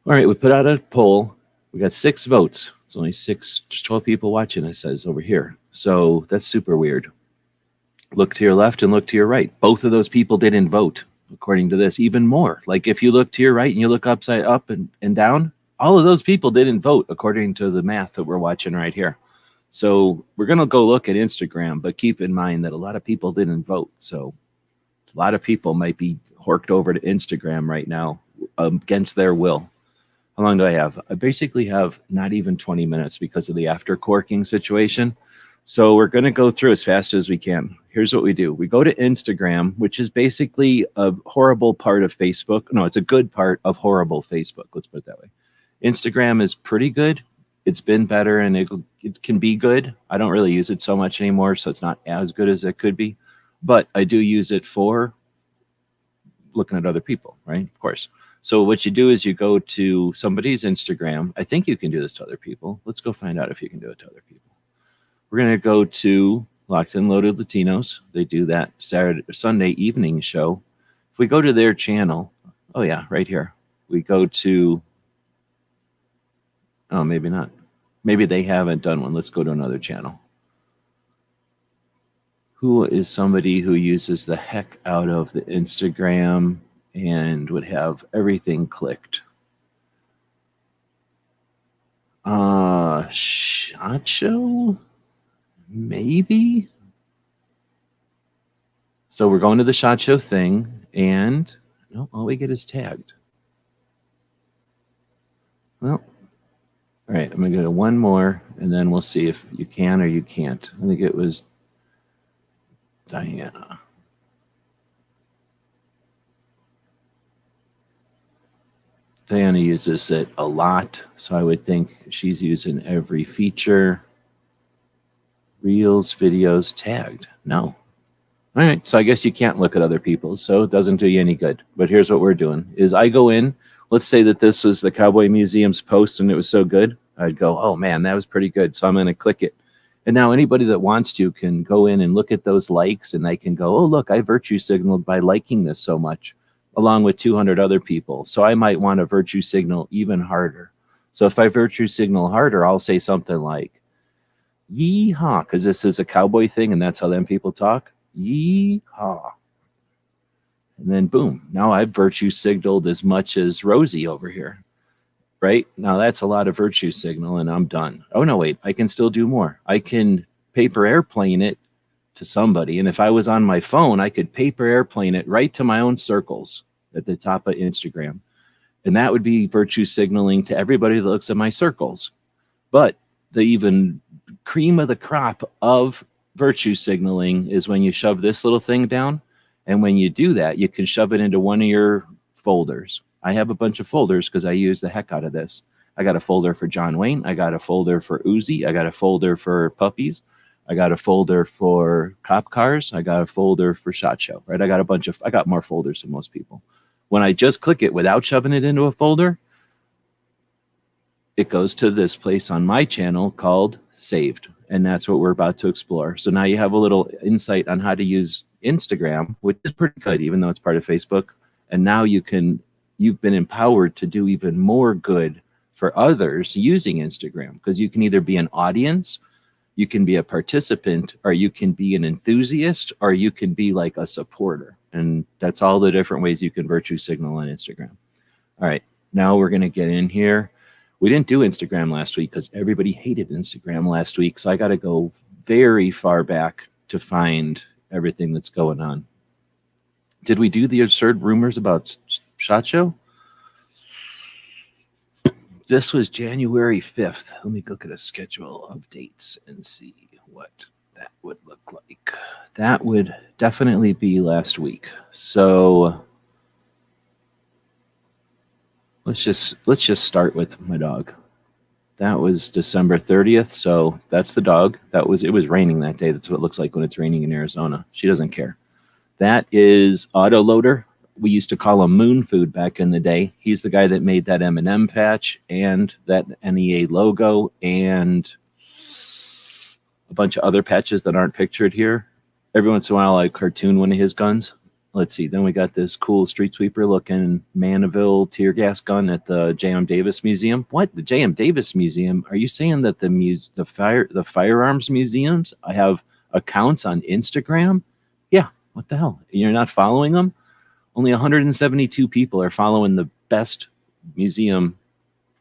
All right, we put out a poll. We got 6 votes. It's only 12 people watching, it says over here. So that's super weird. Look to your left and look to your right. Both of those people didn't vote, according to this. Even more. Like if you look to your right and you look upside up and down, all of those people didn't vote, according to the math that we're watching right here. So we're going to go look at Instagram, but keep in mind that a lot of people didn't vote. So a lot of people might be horked over to Instagram right now against their will. How long do I have? I basically have not even 20 minutes because of the after corking situation. So we're going to go through as fast as we can. Here's what we do. We go to Instagram, which is basically a horrible part of Facebook. No, it's a good part of horrible Facebook. Let's put it that way. Instagram is pretty good. It's been better and it can be good. I don't really use it so much anymore, so it's not as good as it could be. But I do use it for looking at other people, right? Of course. So what you do is you go to somebody's Instagram. I think you can do this to other people. Let's go find out if you can do it to other people. We're going to go to Locked and Loaded Latinos. They do that Sunday evening show. If we go to their channel, oh yeah, right here. We go to, oh, maybe not. Maybe they haven't done one. Let's go to another channel. Who is somebody who uses the heck out of the Instagram and would have everything clicked? SHOT Show? Maybe? So we're going to the SHOT Show thing, and no, all we get is tagged. Well, all right, I'm going to go to one more, and then we'll see if you can or you can't. I think it was Diana. Diana uses it a lot, so I would think she's using every feature. Reels, videos, tagged. No. All right, so I guess you can't look at other people's, so it doesn't do you any good. But here's what we're doing, is I go in. Let's say that this was the Cowboy Museum's post and it was so good. I'd go, oh, man, that was pretty good. So I'm going to click it. And now anybody that wants to can go in and look at those likes, and they can go, oh, look, I virtue signaled by liking this so much, along with 200 other people. So I might want to virtue signal even harder. So if I virtue signal harder, I'll say something like, yeehaw, because this is a cowboy thing, and that's how them people talk. Yeehaw. And then boom, now I've virtue signaled as much as Rosie over here. Right? Now that's a lot of virtue signal, and I'm done. Oh, no, wait, I can still do more. I can paper airplane it to somebody, and if I was on my phone, I could paper airplane it right to my own circles at the top of Instagram. And that would be virtue signaling to everybody that looks at my circles. But the even cream of the crop of virtue signaling is when you shove this little thing down. And when you do that, you can shove it into one of your folders. I have a bunch of folders because I use the heck out of this. I got a folder for John Wayne. I got a folder for Uzi. I got a folder for puppies. I got a folder for cop cars. I got a folder for SHOT Show, right? I got more folders than most people. When I just click it without shoving it into a folder, it goes to this place on my channel called Saved. And that's what we're about to explore. So now you have a little insight on how to use Instagram, which is pretty good, even though it's part of Facebook. And now you've been empowered to do even more good for others using Instagram, because you can either be an audience, you can be a participant, or you can be an enthusiast, or you can be like a supporter. And that's all the different ways you can virtue signal on Instagram. All right, now we're going to get in here. We didn't do Instagram last week because everybody hated Instagram last week. So I got to go very far back to find everything that's going on. Did we do the absurd rumors about SHOT Show? This was January 5th. Let me look at a schedule of dates and see what that would look like. That would definitely be last week. So let's just start with my dog. That was December 30th. So that's the dog. It was raining that day. That's what it looks like when it's raining in Arizona. She doesn't care. That is Autoloader. We used to call him Moon Food back in the day. He's the guy that made that M&M patch and that NEA logo and a bunch of other patches that aren't pictured here. Every once in a while, I cartoon one of his guns. Let's see. Then we got this cool street sweeper looking Maniville tear gas gun at the J.M. Davis Museum. What? The J.M. Davis Museum? Are you saying that the firearms museums have accounts on Instagram? Yeah. What the hell? You're not following them? Only 172 people are following the best museum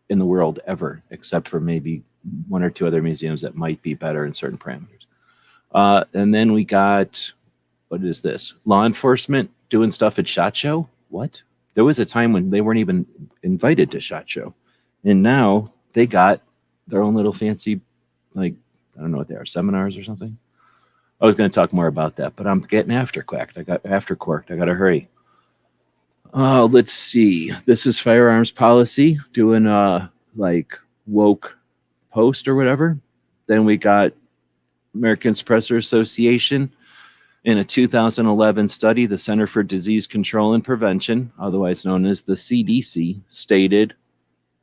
in the world ever, except for maybe one or two other museums that might be better in certain parameters. And then we got, what is this? Law enforcement doing stuff at SHOT Show? What? There was a time when they weren't even invited to SHOT Show. And now they got their own little fancy, like, I don't know what they are, seminars or something. I was going to talk more about that, but I'm getting afterquarked. I got to hurry. Let's see. This is firearms policy doing like woke post or whatever. Then we got American Suppressor Association in a 2011 study, the Center for Disease Control and Prevention, otherwise known as the CDC, stated.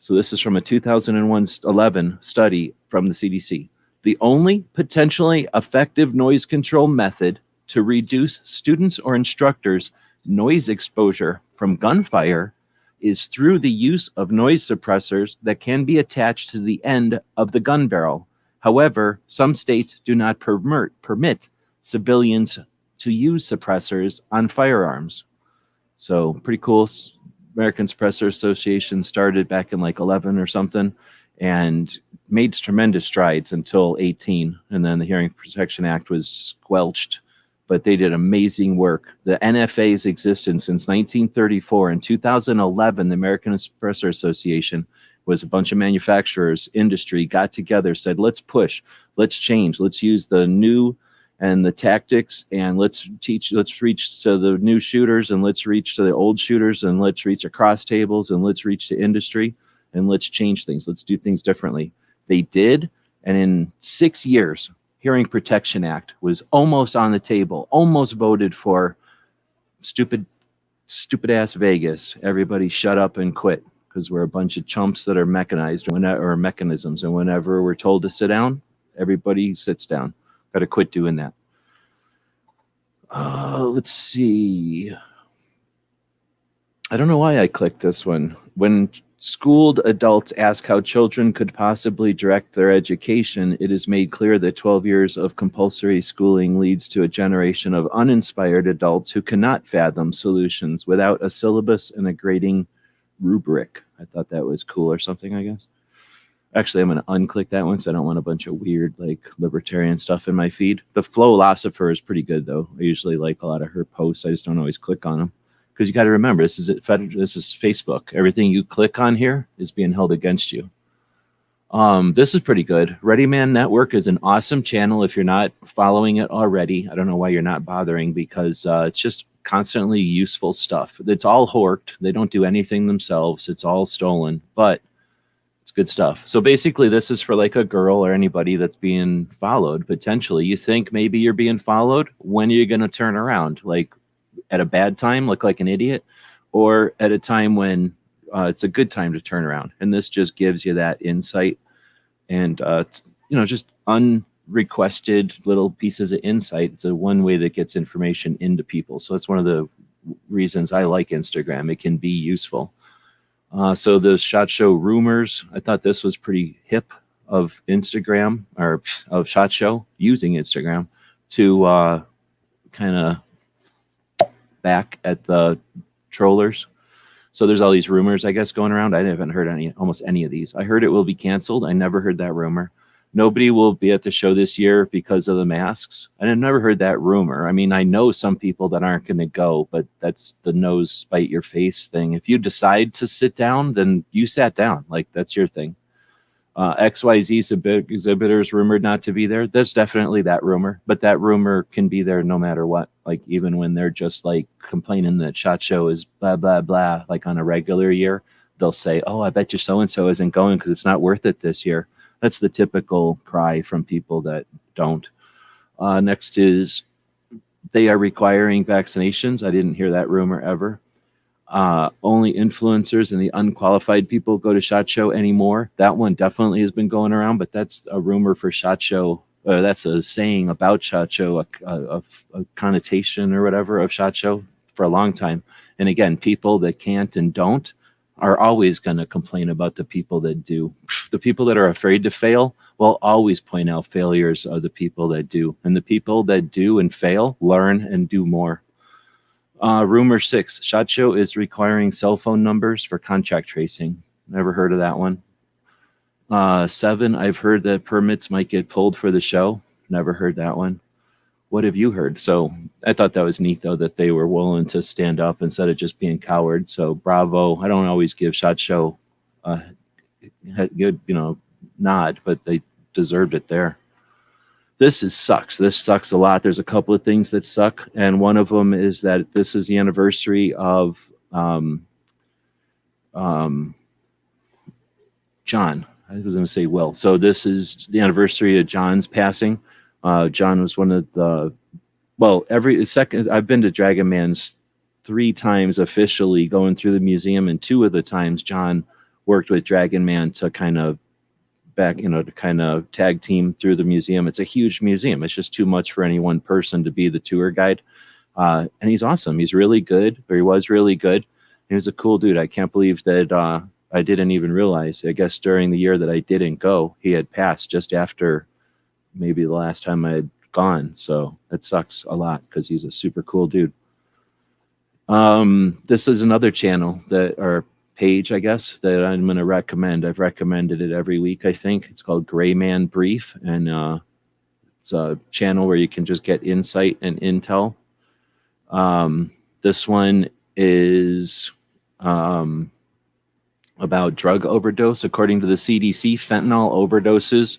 So this is from a 2011 study from the CDC. The only potentially effective noise control method to reduce students or instructors' noise exposure from gunfire is through the use of noise suppressors that can be attached to the end of the gun barrel. However, some states do not permit civilians to use suppressors on firearms. So pretty cool. American Suppressor Association started back in like 11 or something and made tremendous strides until 18. And then the Hearing Protection Act was squelched. But they did amazing work. The NFA's existence since 1934. In 2011, the American Suppressor Association was a bunch of manufacturers, industry, got together, said, let's push, let's change, let's use the new and the tactics, and let's reach to the new shooters, and let's reach to the old shooters, and let's reach across tables, and let's reach to industry, and let's change things. Let's do things differently. They did, and in 6 years, Hearing Protection Act was almost on the table, almost voted for. Stupid ass Vegas. Everybody shut up and quit because we're a bunch of chumps that are mechanized or mechanisms. And whenever we're told to sit down, everybody sits down. Got to quit doing that. Let's see. I don't know why I clicked this one. When schooled adults ask how children could possibly direct their education, it is made clear that 12 years of compulsory schooling leads to a generation of uninspired adults who cannot fathom solutions without a syllabus and a grading rubric. I thought that was cool or something, I guess. Actually, I'm going to unclick that one because I don't want a bunch of weird, like, libertarian stuff in my feed. The Flowlosopher is pretty good, though. I usually like a lot of her posts. I just don't always click on them. Because you got to remember, this is Facebook. Everything you click on here is being held against you. This is pretty good. Ready Man Network is an awesome channel. If you're not following it already, I don't know why you're not bothering, because it's just constantly useful stuff. It's all horked. They don't do anything themselves. It's all stolen, but It's good stuff. So basically, this is for like a girl or anybody that's being followed. Potentially, you think maybe you're being followed. When are you going to turn around? Like at a bad time, look like an idiot, or at a time when it's a good time to turn around? And this just gives you that insight, and just unrequested little pieces of insight. It's a one way that gets information into people. So it's one of the reasons I like Instagram. It can be useful. So the SHOT Show rumors, I thought this was pretty hip of Instagram, or of SHOT Show using Instagram to kind of back at the trollers. So there's all these rumors, I guess, going around. I haven't heard almost any of these. I heard it will be canceled. I never heard that rumor. Nobody will be at the show this year because of the masks. And I've never heard that rumor. I mean, I know some people that aren't going to go, but that's the nose spite your face thing. If you decide to sit down, then you sat down. Like, that's your thing. XYZ exhibitors rumored not to be there. There's definitely that rumor, but that rumor can be there no matter what. Like, even when they're just like complaining that SHOT Show is blah, blah, blah, like on a regular year, they'll say, oh, I bet you so-and-so isn't going because it's not worth it this year. That's the typical cry from people that don't. Next is they are requiring vaccinations. I didn't hear that rumor ever. Only influencers and the unqualified people go to SHOT Show anymore. That one definitely has been going around, but that's a rumor for SHOT Show. That's a saying about SHOT Show, a connotation or whatever of SHOT Show for a long time. And again, people that can't and don't are always going to complain about the people that do. The people that are afraid to fail will always point out failures of the people that do. And the people that do and fail learn and do more. Rumor 6, SHOT Show is requiring cell phone numbers for contact tracing. Never heard of that one. 7, I've heard that permits might get pulled for the show. Never heard that one. What have you heard? So I thought that was neat, though, that they were willing to stand up instead of just being cowards. So bravo. I don't always give SHOT Show a good, nod, but they deserved it there. This sucks. This sucks a lot. There's a couple of things that suck, and one of them is that this is the anniversary of John. I was going to say Will. So this is the anniversary of John's passing. John was one of the, every second, I've been to Dragon Man's 3 times officially going through the museum, and 2 of the times John worked with Dragon Man to kind of tag team through the museum. It's a huge museum. It's just too much for any one person to be the tour guide. And he's awesome. He's really good, or he was really good. He was a cool dude. I can't believe that I didn't even realize, I guess during the year that I didn't go, he had passed just after maybe the last time I had gone. So it sucks a lot because he's a super cool dude. This is another channel or page, I guess, that I'm going to recommend. I've recommended it every week, I think. It's called Gray Man Brief, and it's a channel where you can just get insight and intel. This one is about drug overdose. According to the CDC, fentanyl overdoses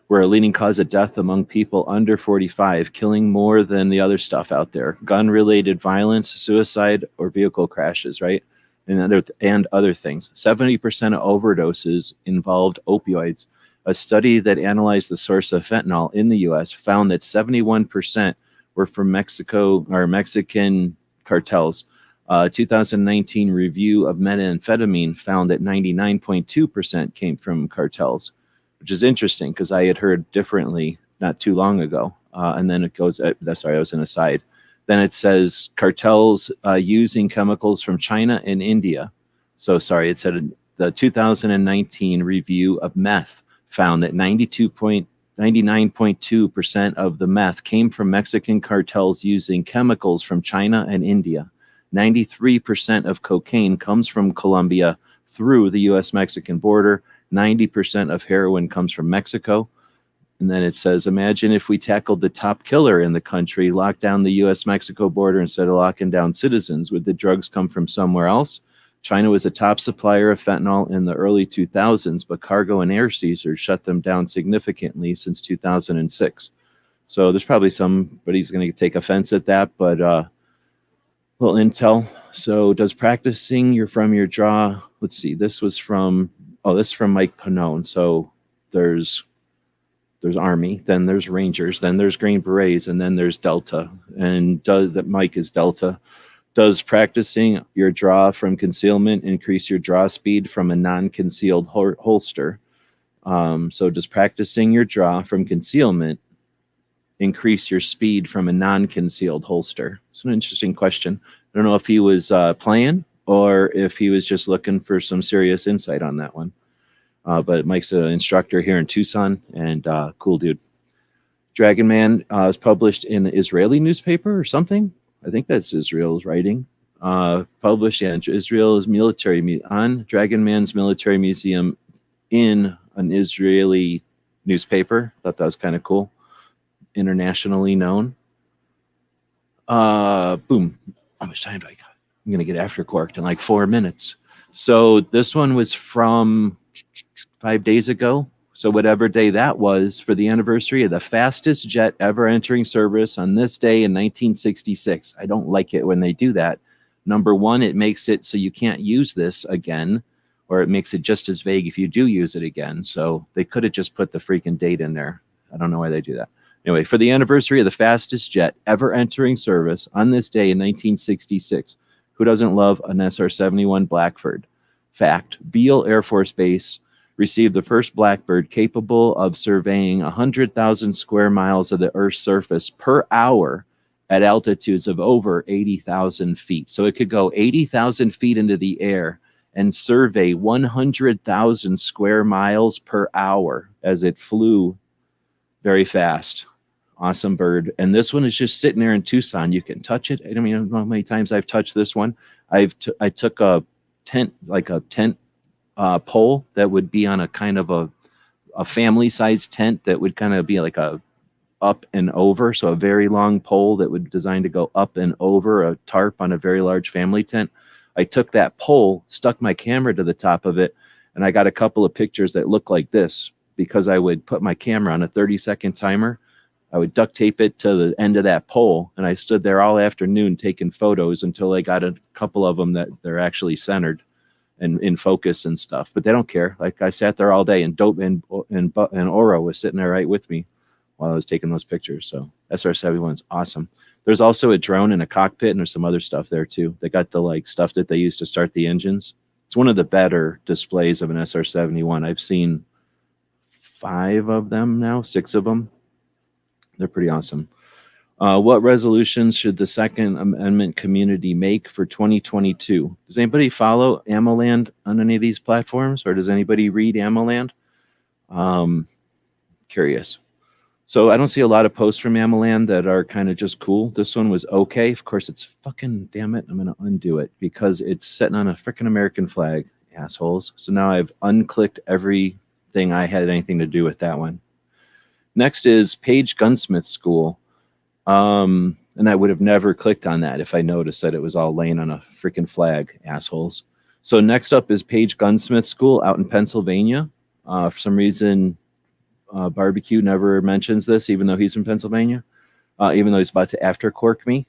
were a leading cause of death among people under 45, killing more than the other stuff out there. Gun-related violence, suicide, or vehicle crashes, right? And other things. 70% of overdoses involved opioids. A study that analyzed the source of fentanyl in the U.S. found that 71% were from Mexico or Mexican cartels. 2019 review of methamphetamine found that 99.2% came from cartels, which is interesting because I had heard differently not too long ago. And then it goes, sorry, I was an aside. Then it says cartels using chemicals from China and India. So sorry, it said the 2019 review of meth found that 99.2% of the meth came from Mexican cartels using chemicals from China and India. 93% of cocaine comes from Colombia through the U.S.-Mexican border. 90% of heroin comes from Mexico. And then it says, imagine if we tackled the top killer in the country, locked down the U.S.-Mexico border instead of locking down citizens. Would the drugs come from somewhere else? China was a top supplier of fentanyl in the early 2000s, but cargo and air seizures shut them down significantly since 2006. So there's probably somebody's going to take offense at that, but little intel. So does practicing from your jaw, let's see, this was from Oh, this is from Mike Pannone. So there's Army, then there's Rangers, then there's Green Berets, and then there's Delta. And that Mike is Delta. Does practicing your draw from concealment increase your draw speed from a non-concealed holster? So does practicing your draw from concealment increase your speed from a non-concealed holster? It's an interesting question. I don't know if he was playing or if he was just looking for some serious insight on that one. But Mike's an instructor here in Tucson, and cool dude. Dragon Man was published in an Israeli newspaper or something. I think that's Israel's writing. Published in Israel's military on Dragon Man's military museum in an Israeli newspaper. Thought that was kind of cool. Internationally known. Boom. How much time do I got? I'm gonna get after corked in like 4 minutes. So this one was from 5 days ago. So whatever day that was, for the anniversary of the fastest jet ever entering service on this day in 1966. I don't like it when they do that. Number one, it makes it so you can't use this again, or it makes it just as vague if you do use it again. So they could have just put the freaking date in there. I don't know why they do that. Anyway, for the anniversary of the fastest jet ever entering service on this day in 1966, who doesn't love an SR-71 Blackbird? Fact, Beale Air Force Base received the first Blackbird capable of surveying 100,000 square miles of the Earth's surface per hour at altitudes of over 80,000 feet. So it could go 80,000 feet into the air and survey 100,000 square miles per hour as it flew very fast. Awesome bird. And this one is just sitting there in Tucson. You can touch it. I don't know how many times I've touched this one. I took a tent, pole that would be on a kind of a family-sized tent that would kind of be like a up and over. So a very long pole that would designed to go up and over a tarp on a very large family tent. I took that pole, stuck my camera to the top of it, and I got a couple of pictures that look like this because I would put my camera on a 30-second timer. I would duct tape it to the end of that pole, and I stood there all afternoon taking photos until I got a couple of them that they're actually centered and in focus and stuff. But they don't care. Like I sat there all day, and Oro was sitting there right with me while I was taking those pictures. So SR-71 is awesome. There's also a drone in a cockpit, and there's some other stuff there too. They got the stuff that they use to start the engines. It's one of the better displays of an SR-71. I've seen 5 of them now, 6 of them. They're pretty awesome. What resolutions should the Second Amendment community make for 2022? Does anybody follow AmmoLand on any of these platforms, or does anybody read AmmoLand? Curious. So I don't see a lot of posts from AmmoLand that are kind of just cool. This one was okay. Of course, it's fucking, damn it, I'm going to undo it because it's sitting on a freaking American flag, assholes. So now I've unclicked everything I had anything to do with that one. Next is Page Gunsmith School. And I would have never clicked on that if I noticed that it was all laying on a freaking flag, assholes. So next up is Page Gunsmith School out in Pennsylvania. For some reason, Barbecue never mentions this, even though he's from Pennsylvania, even though he's about to after cork me.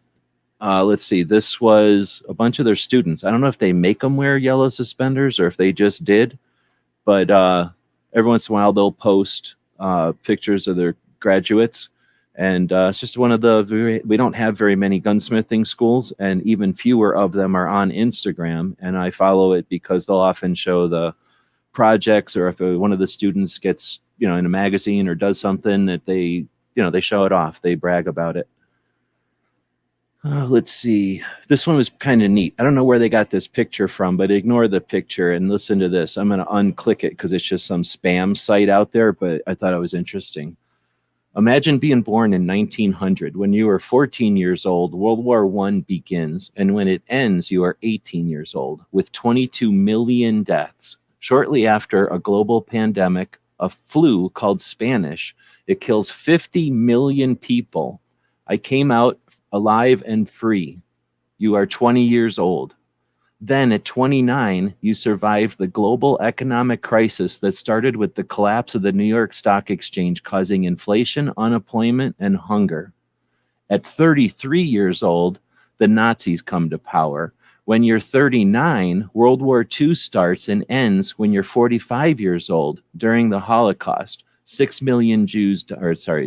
Let's see. This was a bunch of their students. I don't know if they make them wear yellow suspenders or if they just did, but every once in a while they'll post pictures of their graduates. And it's just one of we don't have very many gunsmithing schools, and even fewer of them are on Instagram. And I follow it because they'll often show the projects, or if one of the students gets, in a magazine or does something that they show it off. They brag about it. Let's see. This one was kind of neat. I don't know where they got this picture from, but ignore the picture and listen to this. I'm going to unclick it because it's just some spam site out there, but I thought it was interesting. Imagine being born in 1900. When you are 14 years old, World War I begins, and when it ends, you are 18 years old, with 22 million deaths. Shortly after a global pandemic, a flu called Spanish, it kills 50 million people. I came out alive and free. You are 20 years old. Then at 29, you survived the global economic crisis that started with the collapse of the New York Stock Exchange, causing inflation, unemployment, and hunger. At 33 years old, the Nazis come to power. When you're 39, World War II starts and ends when you're 45 years old during the Holocaust. 6 million Jews,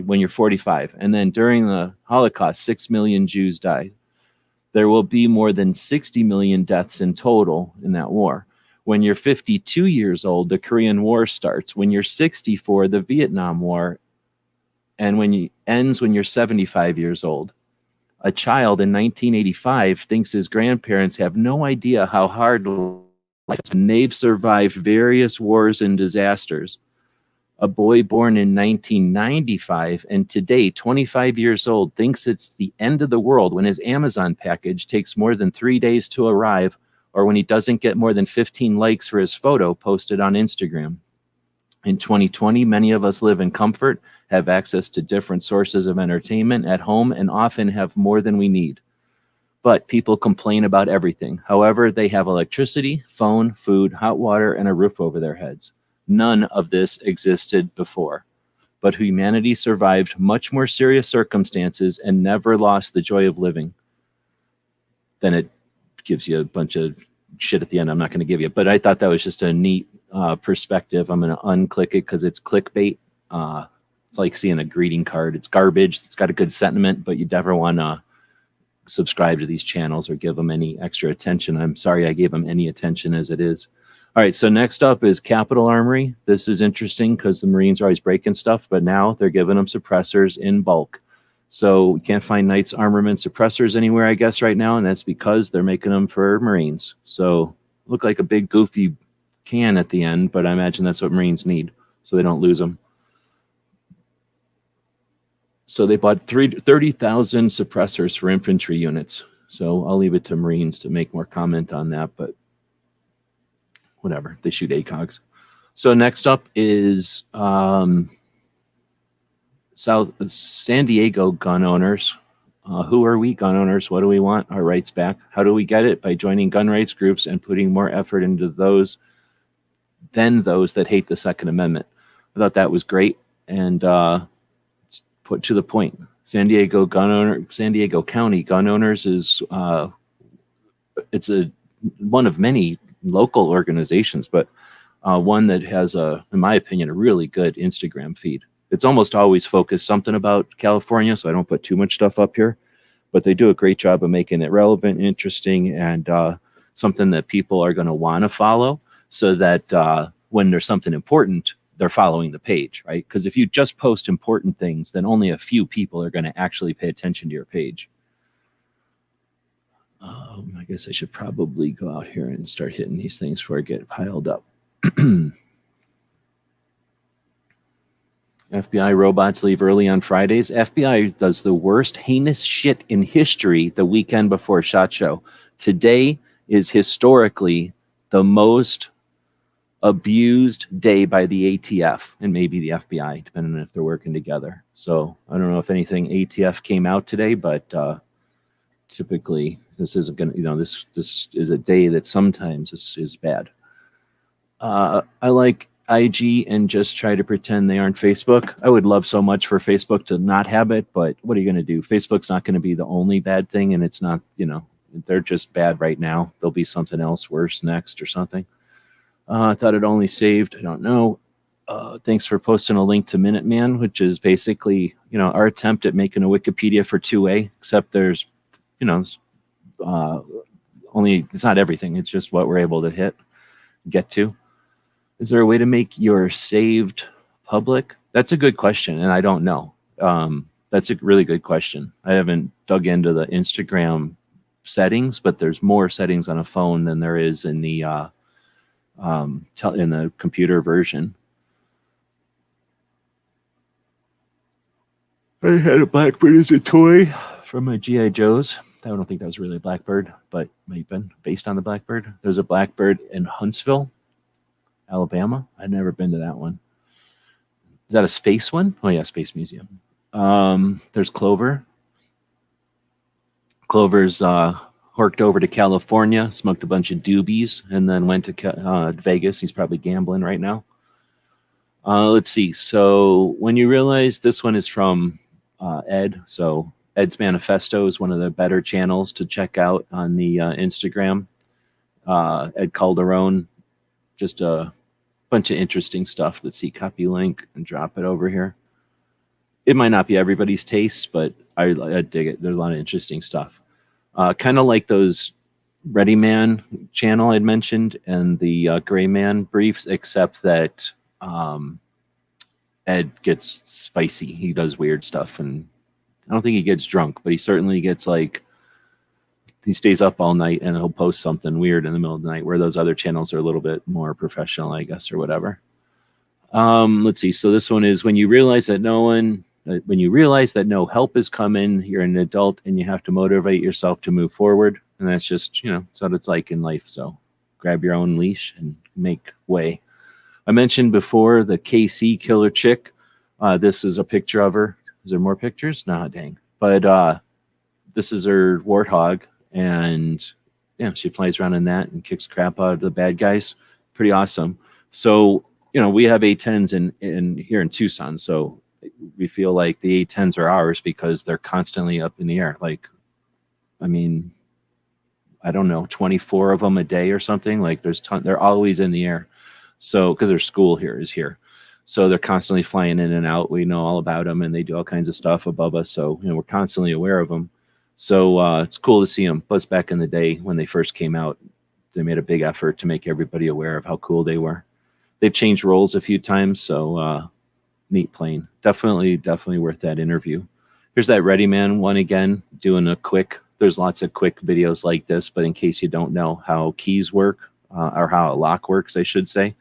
when you're 45. And then during the Holocaust, 6 million Jews died. There will be more than 60 million deaths in total in that war. When you're 52 years old, the Korean War starts. When you're 64, the Vietnam War, and ends when you're 75 years old. A child in 1985 thinks his grandparents have no idea how hard life is, and they've survived various wars and disasters. A boy born in 1995 and today 25 years old thinks it's the end of the world when his Amazon package takes more than 3 days to arrive, or when he doesn't get more than 15 likes for his photo posted on Instagram. In 2020, many of us live in comfort, have access to different sources of entertainment at home, and often have more than we need. But people complain about everything. However, they have electricity, phone, food, hot water, and a roof over their heads. None of this existed before. But humanity survived much more serious circumstances and never lost the joy of living. Then it gives you a bunch of shit at the end I'm not going to give you. But I thought that was just a neat perspective. I'm going to unclick it because it's clickbait. It's like seeing a greeting card. It's garbage. It's got a good sentiment, but you never want to subscribe to these channels or give them any extra attention. I'm sorry I gave them any attention as it is. All right, so next up is Capital Armory. This is interesting because the Marines are always breaking stuff, but now they're giving them suppressors in bulk. So we can't find Knights Armament suppressors anywhere, I guess, right now, and that's because they're making them for Marines. So look like a big goofy can at the end, but I imagine that's what Marines need so they don't lose them. So they bought 30,000 suppressors for infantry units. So I'll leave it to Marines to make more comment on that, but whatever, they shoot ACOGs. So next up is San Diego gun owners. Who are we gun owners? What do we want? Our rights back. How do we get it? By joining gun rights groups and putting more effort into those than those that hate the Second Amendment. I thought that was great and put to the point. San Diego County gun owners is it's one of many local organizations, but one that has in my opinion, a really good Instagram feed. It's almost always focused something about California, so I don't put too much stuff up here, but they do a great job of making it relevant, interesting, and something that people are going to want to follow, so that when there's something important, they're following the page, right? Because if you just post important things, then only a few people are going to actually pay attention to your page. I guess I should probably go out here and start hitting these things before I get piled up. FBI robots leave early on Fridays. FBI does the worst heinous shit in history the weekend before SHOT Show. Today is historically the most abused day by the ATF and maybe the FBI, depending on if they're working together. So I don't know if anything ATF came out today, but typically this isn't going to, this is a day that sometimes is bad. I like IG and just try to pretend they aren't Facebook. I would love so much for Facebook to not have it, but what are you going to do? Facebook's not going to be the only bad thing, and it's not, they're just bad right now. There'll be something else worse next or something. I thought it only saved, I don't know. Thanks for posting a link to Minuteman, which is basically, our attempt at making a Wikipedia for 2A, except there's, only, it's not everything. It's just what we're able to get to. Is there a way to make your saved public? That's a good question, and I don't know. That's a really good question. I haven't dug into the Instagram settings, but there's more settings on a phone than there is in the computer version. I had a Blackbird as a toy from my G.I. Joes. I don't think that was really a Blackbird, but might have been based on the Blackbird. There's a Blackbird in Huntsville, Alabama. I've never been to that one. Is that a space one? Oh yeah, Space Museum. There's Clover. Clover's horked over to California, smoked a bunch of doobies, and then went to Vegas. He's probably gambling right now. Let's see. So when you realize this one is from Ed, so Ed's Manifesto is one of the better channels to check out on the Instagram. Ed Calderon, just a bunch of interesting stuff. Let's see, copy link and drop it over here. It might not be everybody's taste, but I dig it. There's a lot of interesting stuff. Kind of like those Ready Man channel I'd mentioned and the Gray Man briefs, except that Ed gets spicy. He does weird stuff, and I don't think he gets drunk, but he certainly gets like, he stays up all night and he'll post something weird in the middle of the night, where those other channels are a little bit more professional, I guess, or whatever. Let's see. So this one is when you realize that no help is coming, you're an adult and you have to motivate yourself to move forward. And that's just, it's what it's like in life. So grab your own leash and make way. I mentioned before the KC killer chick. This is a picture of her. Is there more pictures? Nah, dang. But this is her warthog. And she flies around in that and kicks crap out of the bad guys. Pretty awesome. So, we have A10s in here in Tucson. So we feel like the A10s are ours because they're constantly up in the air. Like, I mean, I don't know, 24 of them a day or something. Like they're always in the air. So, because their school is here. So they're constantly flying in and out. We know all about them and they do all kinds of stuff above us. So, we're constantly aware of them. So it's cool to see them. Plus back in the day when they first came out, they made a big effort to make everybody aware of how cool they were. They've changed roles a few times. So neat plane. Definitely worth that interview. Here's that Ready Man one again, doing a quick, there's lots of quick videos like this, but in case you don't know how keys work, or how a lock works, I should say,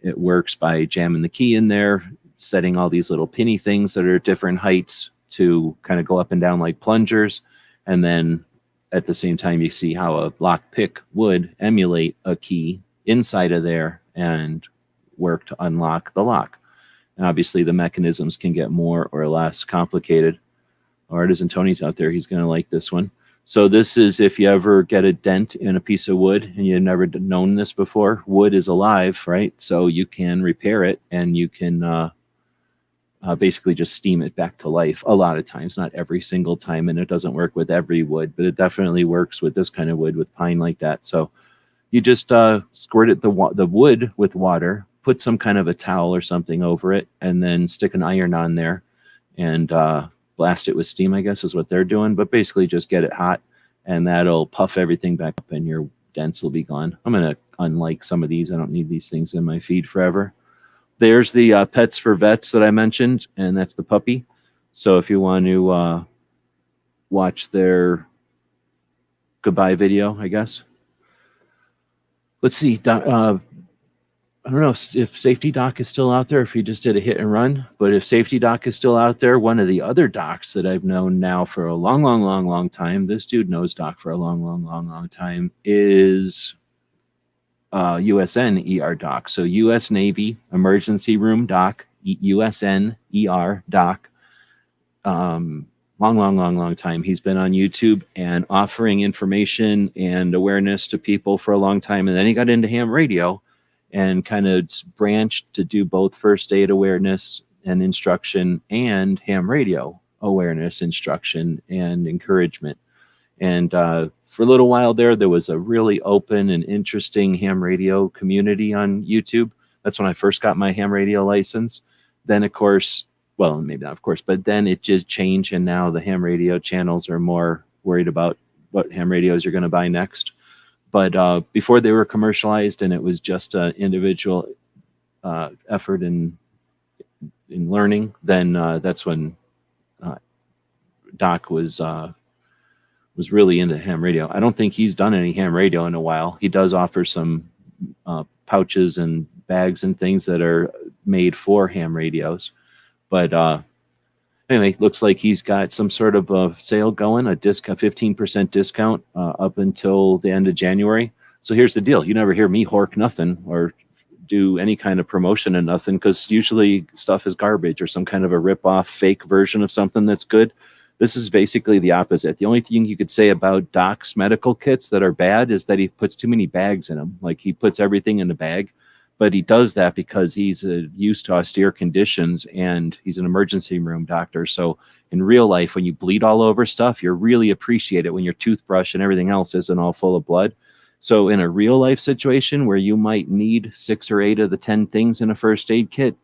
it works by jamming the key in there, setting all these little pinny things that are different heights to kind of go up and down like plungers. And then at the same time, you see how a lock pick would emulate a key inside of there and work to unlock the lock. And obviously the mechanisms can get more or less complicated. Artisan Tony's out there. He's going to like this one. So this is if you ever get a dent in a piece of wood and you've never known this before, wood is alive, right? So you can repair it and you can basically just steam it back to life a lot of times, not every single time. And it doesn't work with every wood, but it definitely works with this kind of wood, with pine like that. So you just squirt it the wood with water, put some kind of a towel or something over it, and then stick an iron on there and blast it with steam, I guess is what they're doing. But basically just get it hot and that'll puff everything back up and your dents will be gone. I'm going to unlike some of these. I don't need these things in my feed forever. There's the Pets for Vets that I mentioned, and that's the puppy. So if you want to watch their goodbye video, I guess. Let's see. I don't know if Safety Doc is still out there, if he just did a hit and run. But if Safety Doc is still out there, one of the other docs that I've known now for a long time, this dude knows Doc for a long time, is USN ER Doc. So U.S. Navy Emergency Room Doc, USN ER Doc. Long time. He's been on YouTube and offering information and awareness to people for a long time. And then he got into ham radio and kind of branched to do both first aid awareness and instruction and ham radio awareness, instruction, and encouragement. And for a little while there was a really open and interesting ham radio community on YouTube. That's when I first got my ham radio license. Then, of course, well, maybe not of course, but then it just changed, and now the ham radio channels are more worried about what ham radios you're going to buy next. But before they were commercialized and it was just an individual effort in learning, then that's when Doc was really into ham radio. I don't think he's done any ham radio in a while. He does offer some pouches and bags and things that are made for ham radios. But anyway, looks like he's got some sort of a sale going, a 15% discount up until the end of January. So here's the deal. You never hear me hork nothing or do any kind of promotion and nothing, because usually stuff is garbage or some kind of a rip-off fake version of something that's good. This is basically the opposite. The only thing you could say about Doc's medical kits that are bad is that he puts too many bags in them. Like he puts everything in a bag, but he does that because he's used to austere conditions and he's an emergency room doctor. So in real life, when you bleed all over stuff, you really appreciate it when your toothbrush and everything else isn't all full of blood. So in a real life situation where you might need 6 or 8 of the 10 things in a first aid kit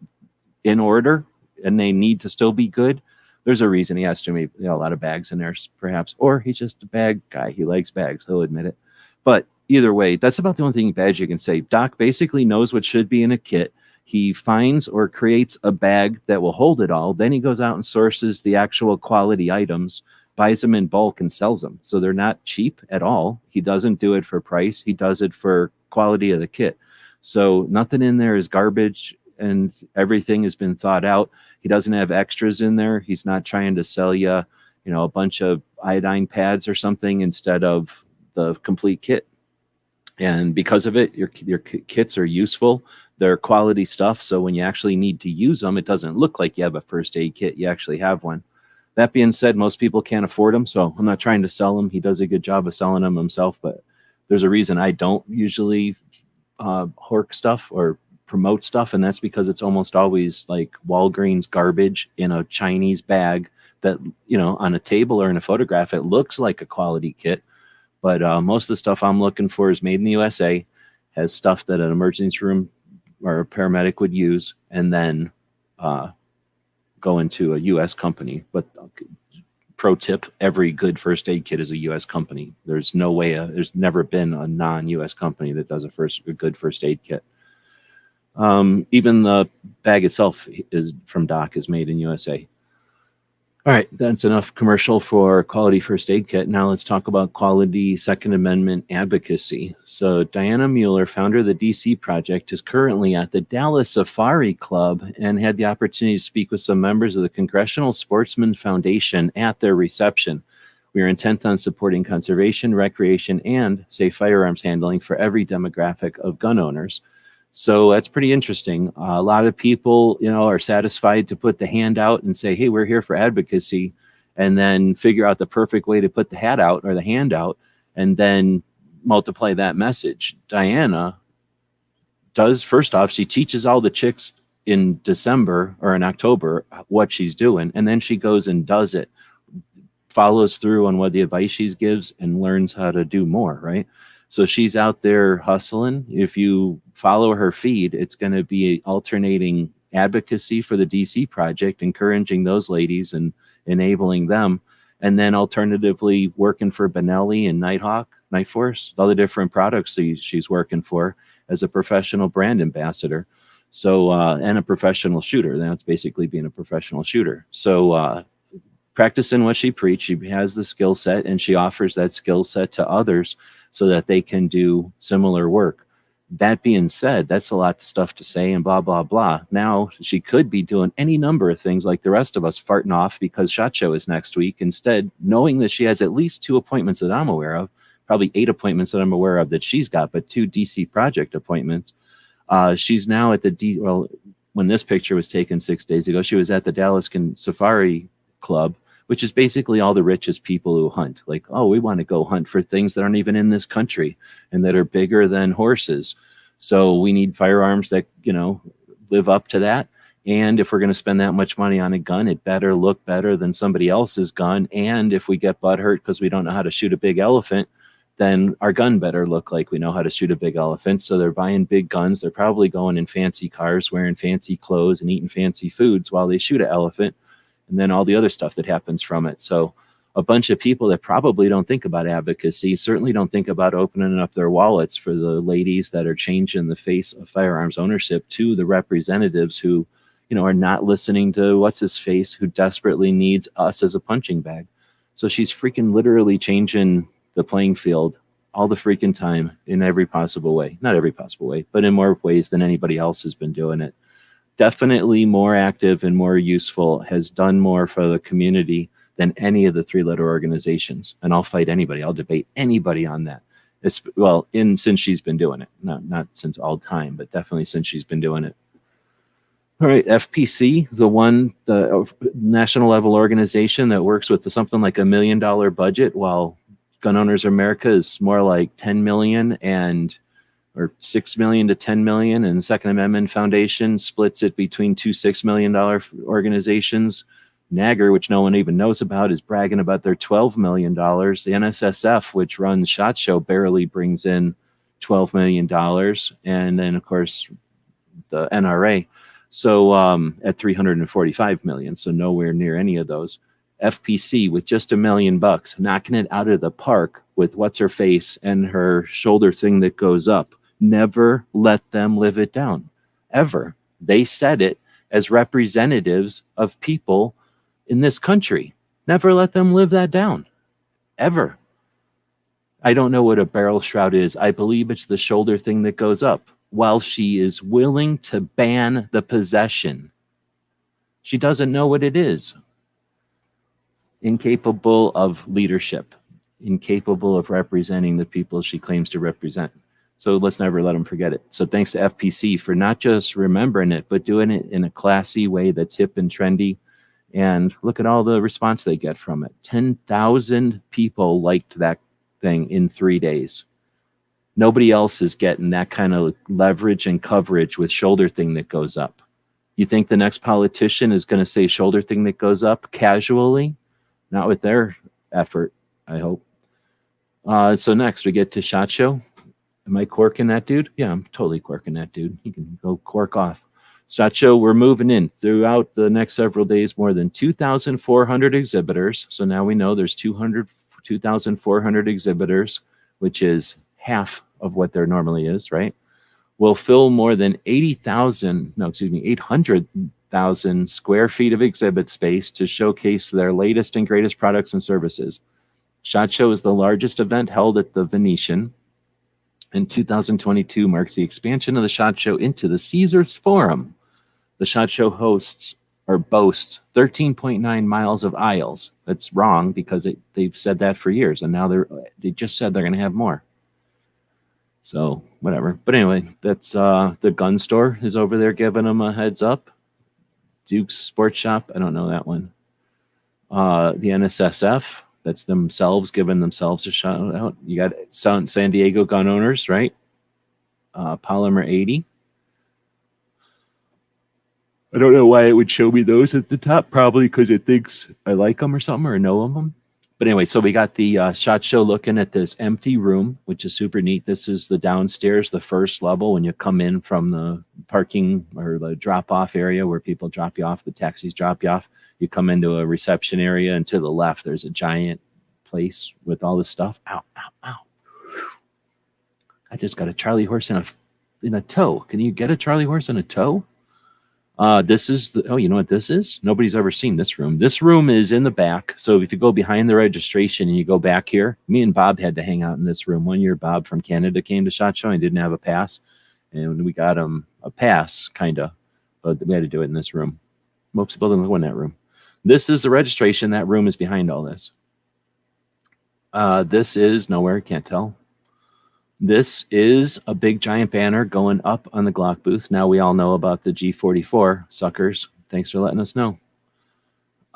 in order, and they need to still be good, there's a reason he has to make a lot of bags in there, perhaps, or he's just a bag guy. He likes bags. He'll admit it. But either way, that's about the only thing bad you can say. Doc basically knows what should be in a kit. He finds or creates a bag that will hold it all. Then he goes out and sources the actual quality items, buys them in bulk and sells them. So they're not cheap at all. He doesn't do it for price. He does it for quality of the kit. So nothing in there is garbage and everything has been thought out. He doesn't have extras in there. He's not trying to sell you, a bunch of iodine pads or something instead of the complete kit. And because of it, your kits are useful. They're quality stuff. So when you actually need to use them, it doesn't look like you have a first aid kit. You actually have one. That being said, most people can't afford them. So I'm not trying to sell them. He does a good job of selling them himself, but there's a reason I don't usually hork stuff or promote stuff. And that's because it's almost always like Walgreens garbage in a Chinese bag that, on a table or in a photograph, it looks like a quality kit. But most of the stuff I'm looking for is made in the USA, has stuff that an emergency room or a paramedic would use, and then go into a U.S. company. But pro tip, every good first aid kit is a U.S. company. There's no way, there's never been a non-U.S. company that does a good first aid kit. Even the bag itself is from Doc is made in USA. All right, that's enough commercial for quality first aid kit. Now let's talk about quality Second Amendment advocacy. So Diana Mueller, founder of the DC Project, is currently at the Dallas Safari Club and had the opportunity to speak with some members of the Congressional Sportsman Foundation at their reception. We are intent on supporting conservation, recreation, and safe firearms handling for every demographic of gun owners. So that's pretty interesting. A lot of people, are satisfied to put the hand out and say, hey, we're here for advocacy, and then figure out the perfect way to put the hat out or the hand out and then multiply that message. Diana does, first off, she teaches all the chicks in December or in October what she's doing, and then she goes and does it, follows through on what the advice she gives and learns how to do more, right? So she's out there hustling. If you follow her feed, it's going to be alternating advocacy for the DC Project, encouraging those ladies and enabling them. And then alternatively working for Benelli and Nighthawk, Night Force, all the different products she's working for as a professional brand ambassador. So, and a professional shooter. That's basically being a professional shooter. So, practicing what she preached, she has the skill set and she offers that skill set to others so that they can do similar work. That being said, that's a lot of stuff to say and blah, blah, blah. Now she could be doing any number of things like the rest of us, farting off because SHOT Show is next week. Instead, knowing that she has at least 2 appointments that I'm aware of, probably 8 appointments that I'm aware of that she's got, but 2 DC Project appointments. She's now at when this picture was taken 6 days ago, she was at the Dallas Safari Club, which is basically all the richest people who hunt. Like, oh, we want to go hunt for things that aren't even in this country and that are bigger than horses. So we need firearms that, live up to that. And if we're going to spend that much money on a gun, it better look better than somebody else's gun. And if we get butthurt because we don't know how to shoot a big elephant, then our gun better look like we know how to shoot a big elephant. So they're buying big guns. They're probably going in fancy cars, wearing fancy clothes and eating fancy foods while they shoot an elephant. And then all the other stuff that happens from it. So a bunch of people that probably don't think about advocacy, certainly don't think about opening up their wallets for the ladies that are changing the face of firearms ownership to the representatives who, are not listening to what's his face, who desperately needs us as a punching bag. So she's freaking literally changing the playing field all the freaking time in every possible way. Not every possible way, but in more ways than anybody else has been doing it. Definitely more active and more useful, has done more for the community than any of the 3-letter organizations. And I'll fight anybody. I'll debate anybody on that. Since she's been doing it, not since all time, but definitely since she's been doing it. All right, FPC, the national level organization that works with something like $1 million budget, while Gun Owners America is more like 10 million and or 6 million to 10 million, and the Second Amendment Foundation splits it between two $6 million organizations. NAGR, which no one even knows about, is bragging about their $12 million. The NSSF, which runs SHOT Show, barely brings in $12 million. And then, of course, the NRA. So at 345 million, so nowhere near any of those. FPC with just $1 million, knocking it out of the park with what's her face and her shoulder thing that goes up. Never let them live it down, ever. They said it as representatives of people in this country. Never let them live that down, ever. I don't know what a barrel shroud is. I believe it's the shoulder thing that goes up. While she is willing to ban the possession, she doesn't know what it is. Incapable of leadership, incapable of representing the people she claims to represent. So let's never let them forget it. So thanks to FPC for not just remembering it, but doing it in a classy way that's hip and trendy. And look at all the response they get from it. 10,000 people liked that thing in 3 days. Nobody else is getting that kind of leverage and coverage with shoulder thing that goes up. You think the next politician is going to say shoulder thing that goes up casually? Not with their effort, I hope. So next we get to SHOT Show. Am I corking that dude? Yeah, I'm totally corking that dude. He can go cork off. SHOT Show, we're moving in. Throughout the next several days, more than 2,400 exhibitors. So now we know there's 2,400 exhibitors, which is half of what there normally is, right? Will fill more than 800,000 square feet of exhibit space to showcase their latest and greatest products and services. SHOT Show is the largest event held at the Venetian, and 2022 marks the expansion of the SHOT Show into the Caesars Forum. The SHOT Show boasts 13.9 miles of aisles. That's wrong because they've said that for years, and now they just said they're going to have more. So whatever. But anyway, that's the gun store is over there giving them a heads up. Duke's Sports Shop, I don't know that one. The NSSF, that's themselves giving themselves a shout out. You got San Diego gun owners, right? Polymer 80. I don't know why it would show me those at the top, probably because it thinks I like them or something or know of them. But anyway, so we got the SHOT Show looking at this empty room, which is super neat. This is the downstairs, the first level when you come in from the parking or the drop-off area where people drop you off, the taxis drop you off. You come into a reception area, and to the left, there's a giant place with all this stuff. Ow, ow, ow. I just got a Charlie horse in a tow. Can you get a Charlie horse in a tow? This is you know what this is? Nobody's ever seen this room. This room is in the back. So if you go behind the registration and you go back here, me and Bob had to hang out in this room. One year, Bob from Canada came to SHOT Show and didn't have a pass. And we got him a pass, kind of, but we had to do it in this room. Most people didn't go in that room. This is the registration. That room is behind all this. This is nowhere, can't tell. This is a big giant banner going up on the Glock booth. Now we all know about the G44 suckers. Thanks for letting us know.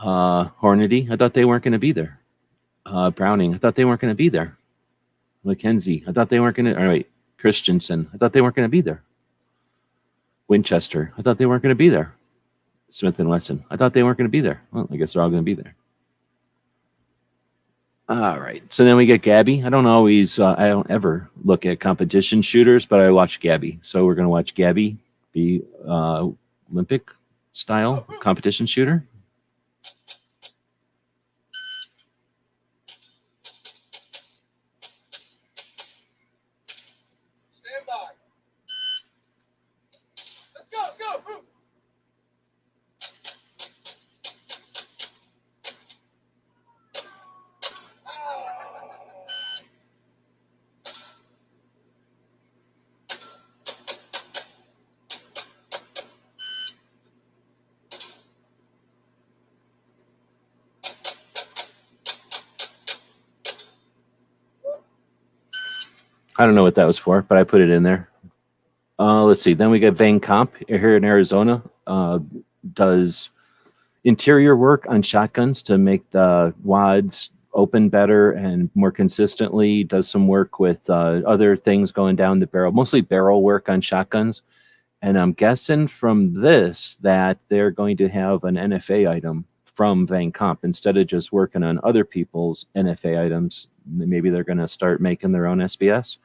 Hornady, I thought they weren't going to be there. Browning, I thought they weren't going to be there. Mackenzie, I thought they weren't going to. All right, Christensen, I thought they weren't going to be there. Winchester, I thought they weren't going to be there. Smith & Wesson, I thought they weren't going to be there. Well, I guess they're all going to be there. All right. So then we get Gabby. I don't ever look at competition shooters, but I watch Gabby. So we're going to watch Gabby be Olympic style competition shooter. Stand by. Let's go, let's go. Move. I don't know what that was for, but I put it in there. Let's see. Then we got Van Comp here in Arizona. Does interior work on shotguns to make the wads open better and more consistently, does some work with other things going down the barrel, mostly barrel work on shotguns. And I'm guessing from this that they're going to have an NFA item from Van Comp instead of just working on other people's NFA items. Maybe they're going to start making their own SBS.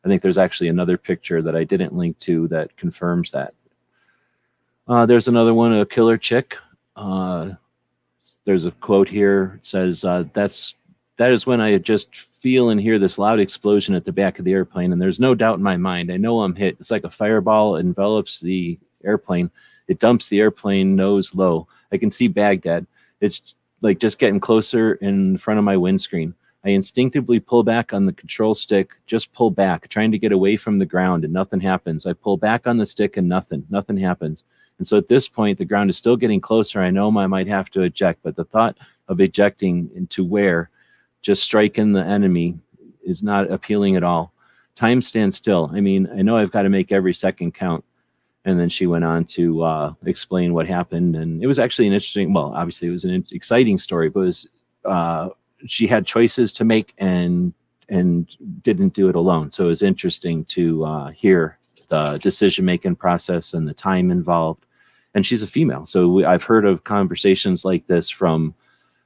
I think there's actually another picture that I didn't link to that confirms that. There's another one, a killer chick. There's a quote here. It says, that is when I just feel and hear this loud explosion at the back of the airplane, and there's no doubt in my mind. I know I'm hit. It's like a fireball envelops the airplane. It dumps the airplane nose low. I can see Baghdad. It's like just getting closer in front of my windscreen. I instinctively pull back on the control stick, just pull back, trying to get away from the ground, and nothing happens. I pull back on the stick and nothing happens. And so at this point, the ground is still getting closer. I know I might have to eject, but the thought of ejecting into where, just striking the enemy, is not appealing at all. Time stands still. I mean, I know I've got to make every second count. And then she went on to explain what happened. And it was actually an interesting, well, obviously it was an exciting story, but it was, she had choices to make and didn't do it alone. So it was interesting to hear the decision-making process and the time involved. And she's a female. So I've heard of conversations like this from,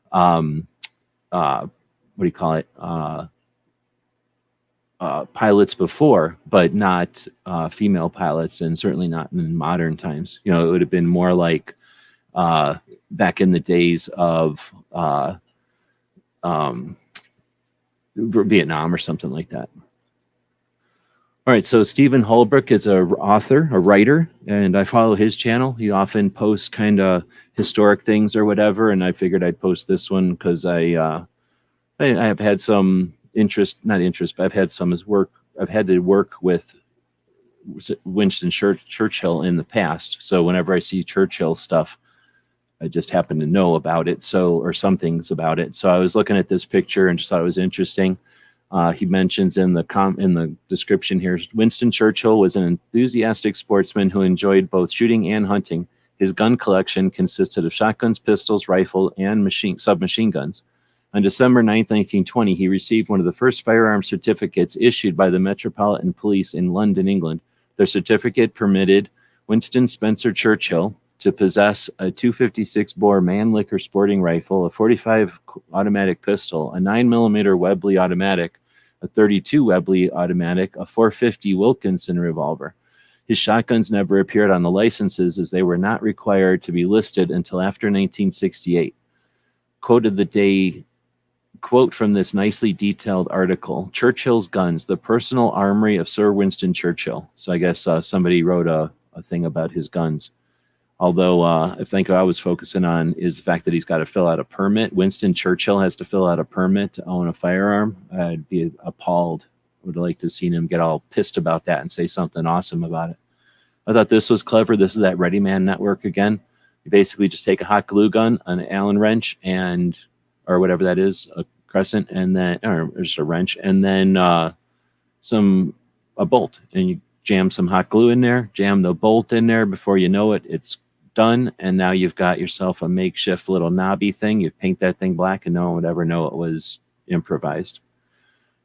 what do you call it? Pilots before, but not female pilots, and certainly not in modern times. You know, it would have been more like back in the days of Vietnam or something like that. All right, so Stephen Holbrook is a writer, and I follow his channel. He often posts kind of historic things or whatever, and I figured I'd post this one because I have had some not interest, but I've had some work. I've had to work with Winston Churchill in the past, so whenever I see Churchill stuff, I just happen to know about it, or some things about it. So I was looking at this picture and just thought it was interesting. He mentions in the description here, Winston Churchill was an enthusiastic sportsman who enjoyed both shooting and hunting. His gun collection consisted of shotguns, pistols, rifle, and submachine guns. On December 9, 1920, he received one of the first firearm certificates issued by the Metropolitan Police in London, England. Their certificate permitted Winston Spencer Churchill to possess a 256-bore Mannlicher sporting rifle, a 45 automatic pistol, a 9mm Webley automatic, a 32 Webley automatic, a 450 Wilkinson revolver. His shotguns never appeared on the licenses as they were not required to be listed until after 1968. Quote from this nicely detailed article, Churchill's Guns, the Personal Armory of Sir Winston Churchill. So I guess somebody wrote a thing about his guns. Although I think I was focusing on is the fact that he's got to fill out a permit. Winston Churchill has to fill out a permit to own a firearm. I'd be appalled. I would like to have seen him get all pissed about that and say something awesome about it. I thought this was clever. This is that Ready Man Network again. You basically just take a hot glue gun, an Allen wrench, or whatever that is, a crescent, and then, or just a wrench, and then a bolt, and you jam some hot glue in there, jam the bolt in there. Before you know it, it's done, and now you've got yourself a makeshift little knobby thing. You paint that thing black, and no one would ever know it was improvised.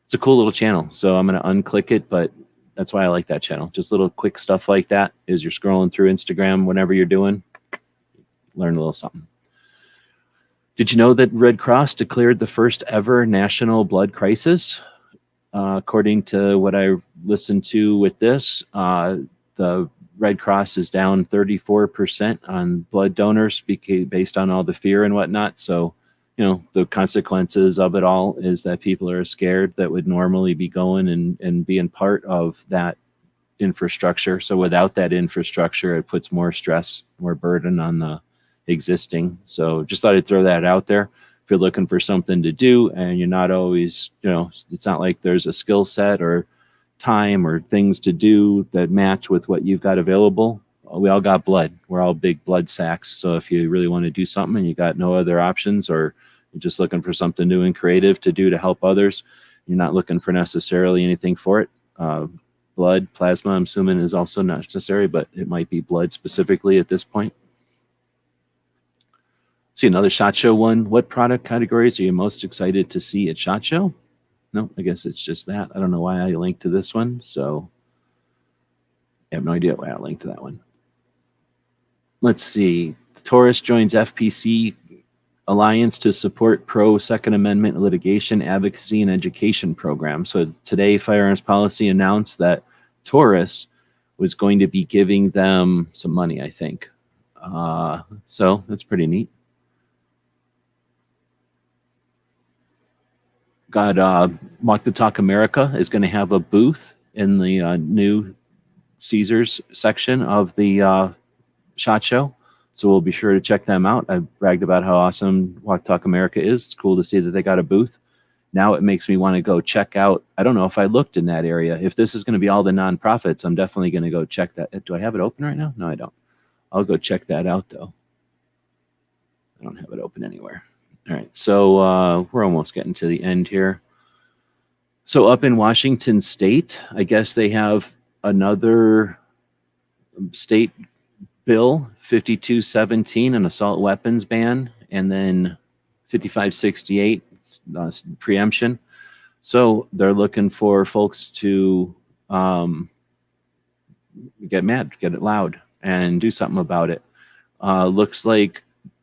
It's a cool little channel, so I'm going to unclick it, but that's why I like that channel. Just little quick stuff like that as you're scrolling through Instagram, whenever you're doing, learn a little something. Did you know that Red Cross declared the first ever national blood crisis? According to what I listened to with this, the Red Cross is down 34% on blood donors based on all the fear and whatnot. So, you know, the consequences of it all is that people are scared that would normally be going and being part of that infrastructure. So without that infrastructure, it puts more stress, more burden on the existing. So just thought I'd throw that out there. If you're looking for something to do and you're not always, you know, it's not like there's a skill set or time or things to do that match with what you've got available. We all got blood. We're all big blood sacks. So if you really want to do something and you got no other options, or you're just looking for something new and creative to do to help others, you're not looking for necessarily anything for it. Blood, plasma, I'm assuming is also not necessary, but it might be blood specifically at this point. See another SHOT Show one. What product categories are you most excited to see at SHOT Show? No, I guess it's just that. I don't know why I linked to this one, so I have no idea why I linked to that one. Let's see. Taurus joins FPC Alliance to support pro Second Amendment litigation, advocacy, and education program. So today, Firearms Policy announced that Taurus was going to be giving them some money, I think. So that's pretty neat. Got Walk the Talk America is going to have a booth in the new Caesars section of the SHOT Show. So we'll be sure to check them out. I bragged about how awesome Walk Talk America is. It's cool to see that they got a booth. Now it makes me want to go check out. I don't know if I looked in that area. If this is going to be all the nonprofits, I'm definitely going to go check that. Do I have it open right now? No, I don't. I'll go check that out, though. I don't have it open anywhere. All right, so we're almost getting to the end here. So up in Washington State, I guess they have another state bill, 5217, an assault weapons ban, and then 5568, preemption. So they're looking for folks to get mad, get it loud, and do something about it. Looks like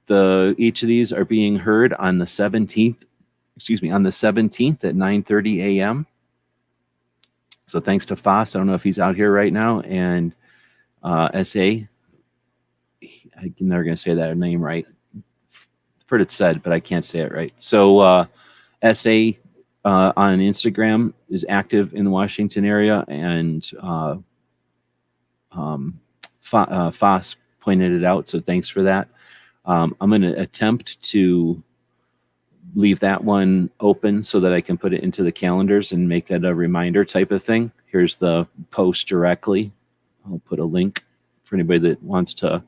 each of these are being heard on the 17th, on the 17th at 9:30 a.m. So thanks to Foss. I don't know if he's out here right now, and SA. I'm never going to say that name right. I've heard it said, but I can't say it right. So SA on Instagram is active in the Washington area, and Foss pointed it out. So thanks for that. I'm going to attempt to leave that one open so that I can put it into the calendars and make it a reminder type of thing. Here's the post directly. I'll put a link for anybody that wants to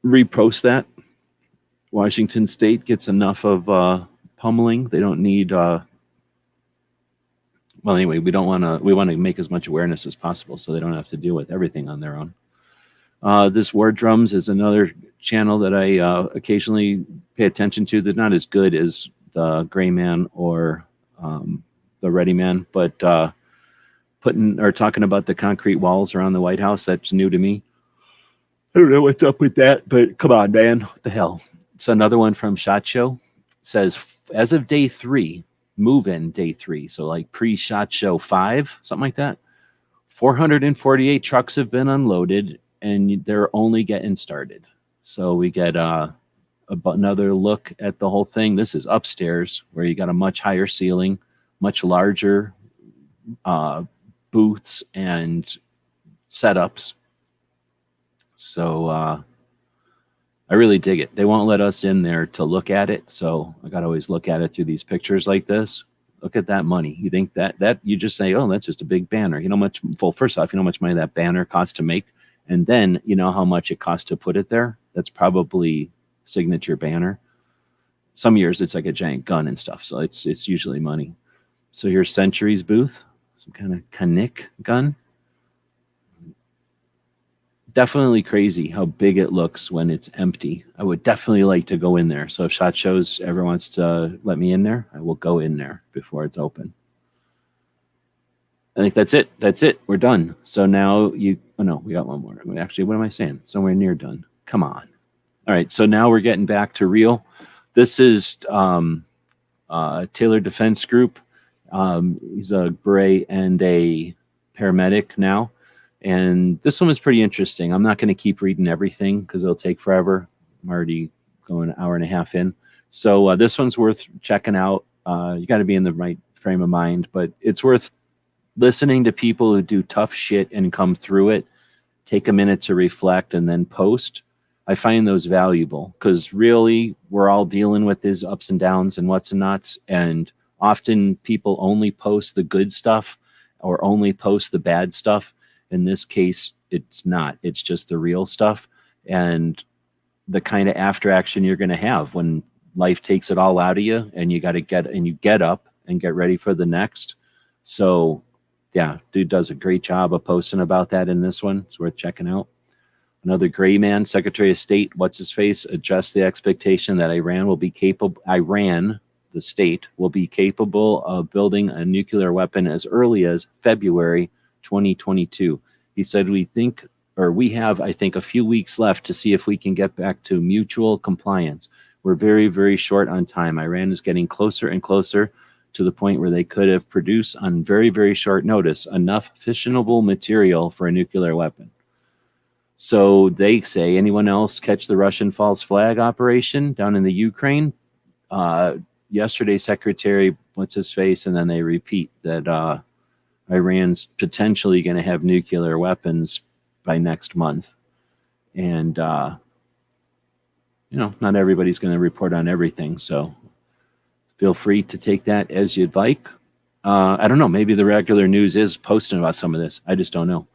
repost that. Washington State gets enough of pummeling. They don't need well, anyway, we want to make as much awareness as possible so they don't have to deal with everything on their own. This War Drums is another channel that I occasionally pay attention to. They're not as good as the Gray Man or the Ready Man, but talking about the concrete walls around the White House, that's new to me. I don't know what's up with that, but come on, man. What the hell? It's another one from SHOT Show. It says, as of day 3, move-in day 3, so like pre-SHOT Show 5, something like that, 448 trucks have been unloaded, and they're only getting started. So we get another look at the whole thing. This is upstairs, where you got a much higher ceiling, much larger booths and setups. So I really dig it. They won't let us in there to look at it, so I got to always look at it through these pictures like this. Look at that money. You think that you just say, oh, that's just a big banner. You know how much, well, first off, you know how much money that banner costs to make, and then you know how much it costs to put it there. That's probably signature banner. Some years it's like a giant gun and stuff, so it's usually money. So here's Century's booth, some kind of Canik gun. Definitely crazy how big it looks when it's empty. I would definitely like to go in there. So if SHOT Shows ever wants to let me in there, I will go in there before it's open. I think that's it. That's it. We're done. So now we got one more. Actually, what am I saying? Somewhere near done. Come on. All right. So now we're getting back to real. This is Taylor Defense Group. He's a beret and a paramedic now. And this one was pretty interesting. I'm not going to keep reading everything because it'll take forever. I'm already going an hour and a half in. So this one's worth checking out. You got to be in the right frame of mind, but it's worth listening to people who do tough shit and come through it, take a minute to reflect, and then post. I find those valuable because really we're all dealing with these ups and downs and what's and nots. And often people only post the good stuff or only post the bad stuff. In this case, it's not. It's just the real stuff and the kind of after action you're going to have when life takes it all out of you and you got to get up and get ready for the next. So, yeah, dude does a great job of posting about that in this one. It's worth checking out. Another gray man, Secretary of State, what's his face, addressed the expectation that Iran, the state, will be capable of building a nuclear weapon as early as February 2022. He said, we have, I think, a few weeks left to see if we can get back to mutual compliance. We're very, very short on time. Iran is getting closer and closer to the point where they could have produced on very, very short notice enough fissionable material for a nuclear weapon. So they say, anyone else catch the Russian false flag operation down in the Ukraine? Yesterday, Secretary, what's his face? And then they repeat that Iran's potentially going to have nuclear weapons by next month. And, not everybody's going to report on everything. So feel free to take that as you'd like. I don't know. Maybe the regular news is posting about some of this. I just don't know.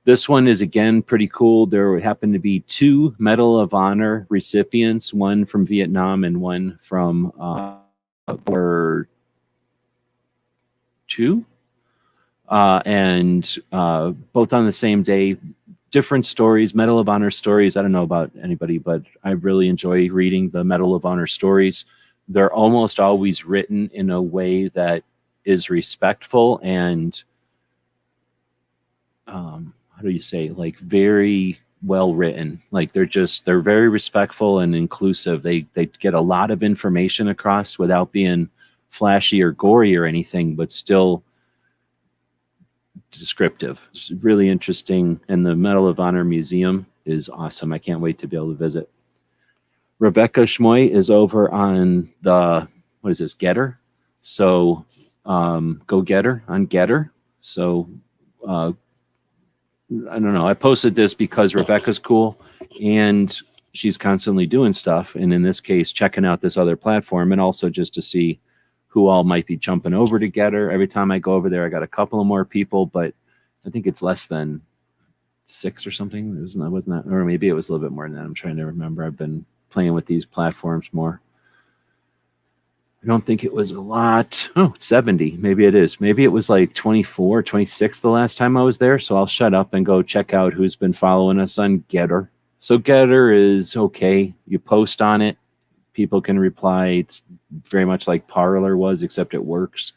This one is, again, pretty cool. There happened to be 2 Medal of Honor recipients, one from Vietnam and one from War II. And both on the same day, different stories, Medal of Honor stories. I don't know about anybody, but I really enjoy reading the Medal of Honor stories. They're almost always written in a way that is respectful and how do you say, like, very well written. Like, they're very respectful and inclusive. They get a lot of information across without being flashy or gory or anything, but still descriptive. It's really interesting. And the Medal of Honor Museum is awesome. I can't wait to be able to visit. Rebecca Schmoy is over on the, what is this, Getter? So go get her on Getter. So I don't know. I posted this because Rebecca's cool and she's constantly doing stuff. And in this case, checking out this other platform, and also just to see who all might be jumping over to Getter. Every time I go over there, I got a couple of more people, but I think it's less than 6 or something. It wasn't that, or maybe it was a little bit more than that. I'm trying to remember. I've been playing with these platforms more. I don't think it was a lot. Oh, 70. Maybe it is. Maybe it was like 24, 26 the last time I was there. So I'll shut up and go check out who's been following us on Getter. So Getter is okay. You post on it. People can reply. It's very much like Parler was, except it works.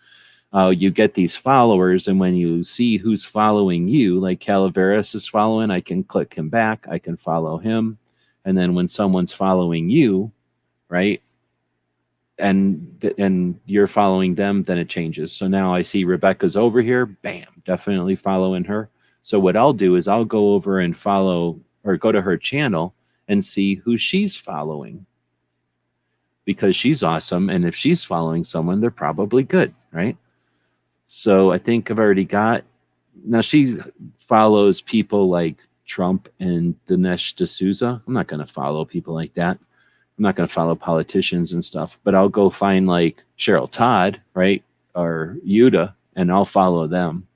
You get these followers, and when you see who's following you, like Calaveras is following, I can click him back. I can follow him. And then when someone's following you, right, and you're following them, then it changes. So now I see Rebecca's over here. Bam, definitely following her. So what I'll do is I'll go over and follow, or go to her channel and see who she's following, because she's awesome. And if she's following someone, they're probably good, right? So I think I've already got, now she follows people like Trump and Dinesh D'Souza. I'm not going to follow people like that. I'm not going to follow politicians and stuff, but I'll go find like Cheryl Todd, right? Or Yuta, and I'll follow them.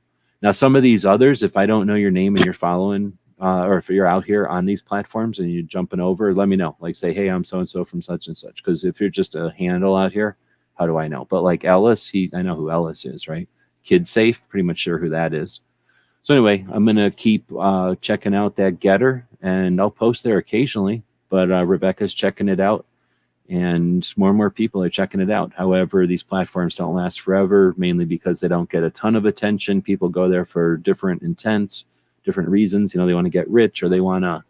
Now, some of these others, if I don't know your name and you're following, or if you're out here on these platforms and you're jumping over, let me know. Like, say, hey, I'm so-and-so from such and such. Because if you're just a handle out here, how do I know? But like Ellis, I know who Ellis is, right? Kid Safe, pretty much sure who that is. So anyway, I'm going to keep checking out that Getter, and I'll post there occasionally. But Rebecca's checking it out, and more people are checking it out. However, these platforms don't last forever, mainly because they don't get a ton of attention. People go there for different intents, different reasons. They want to get rich, or they want to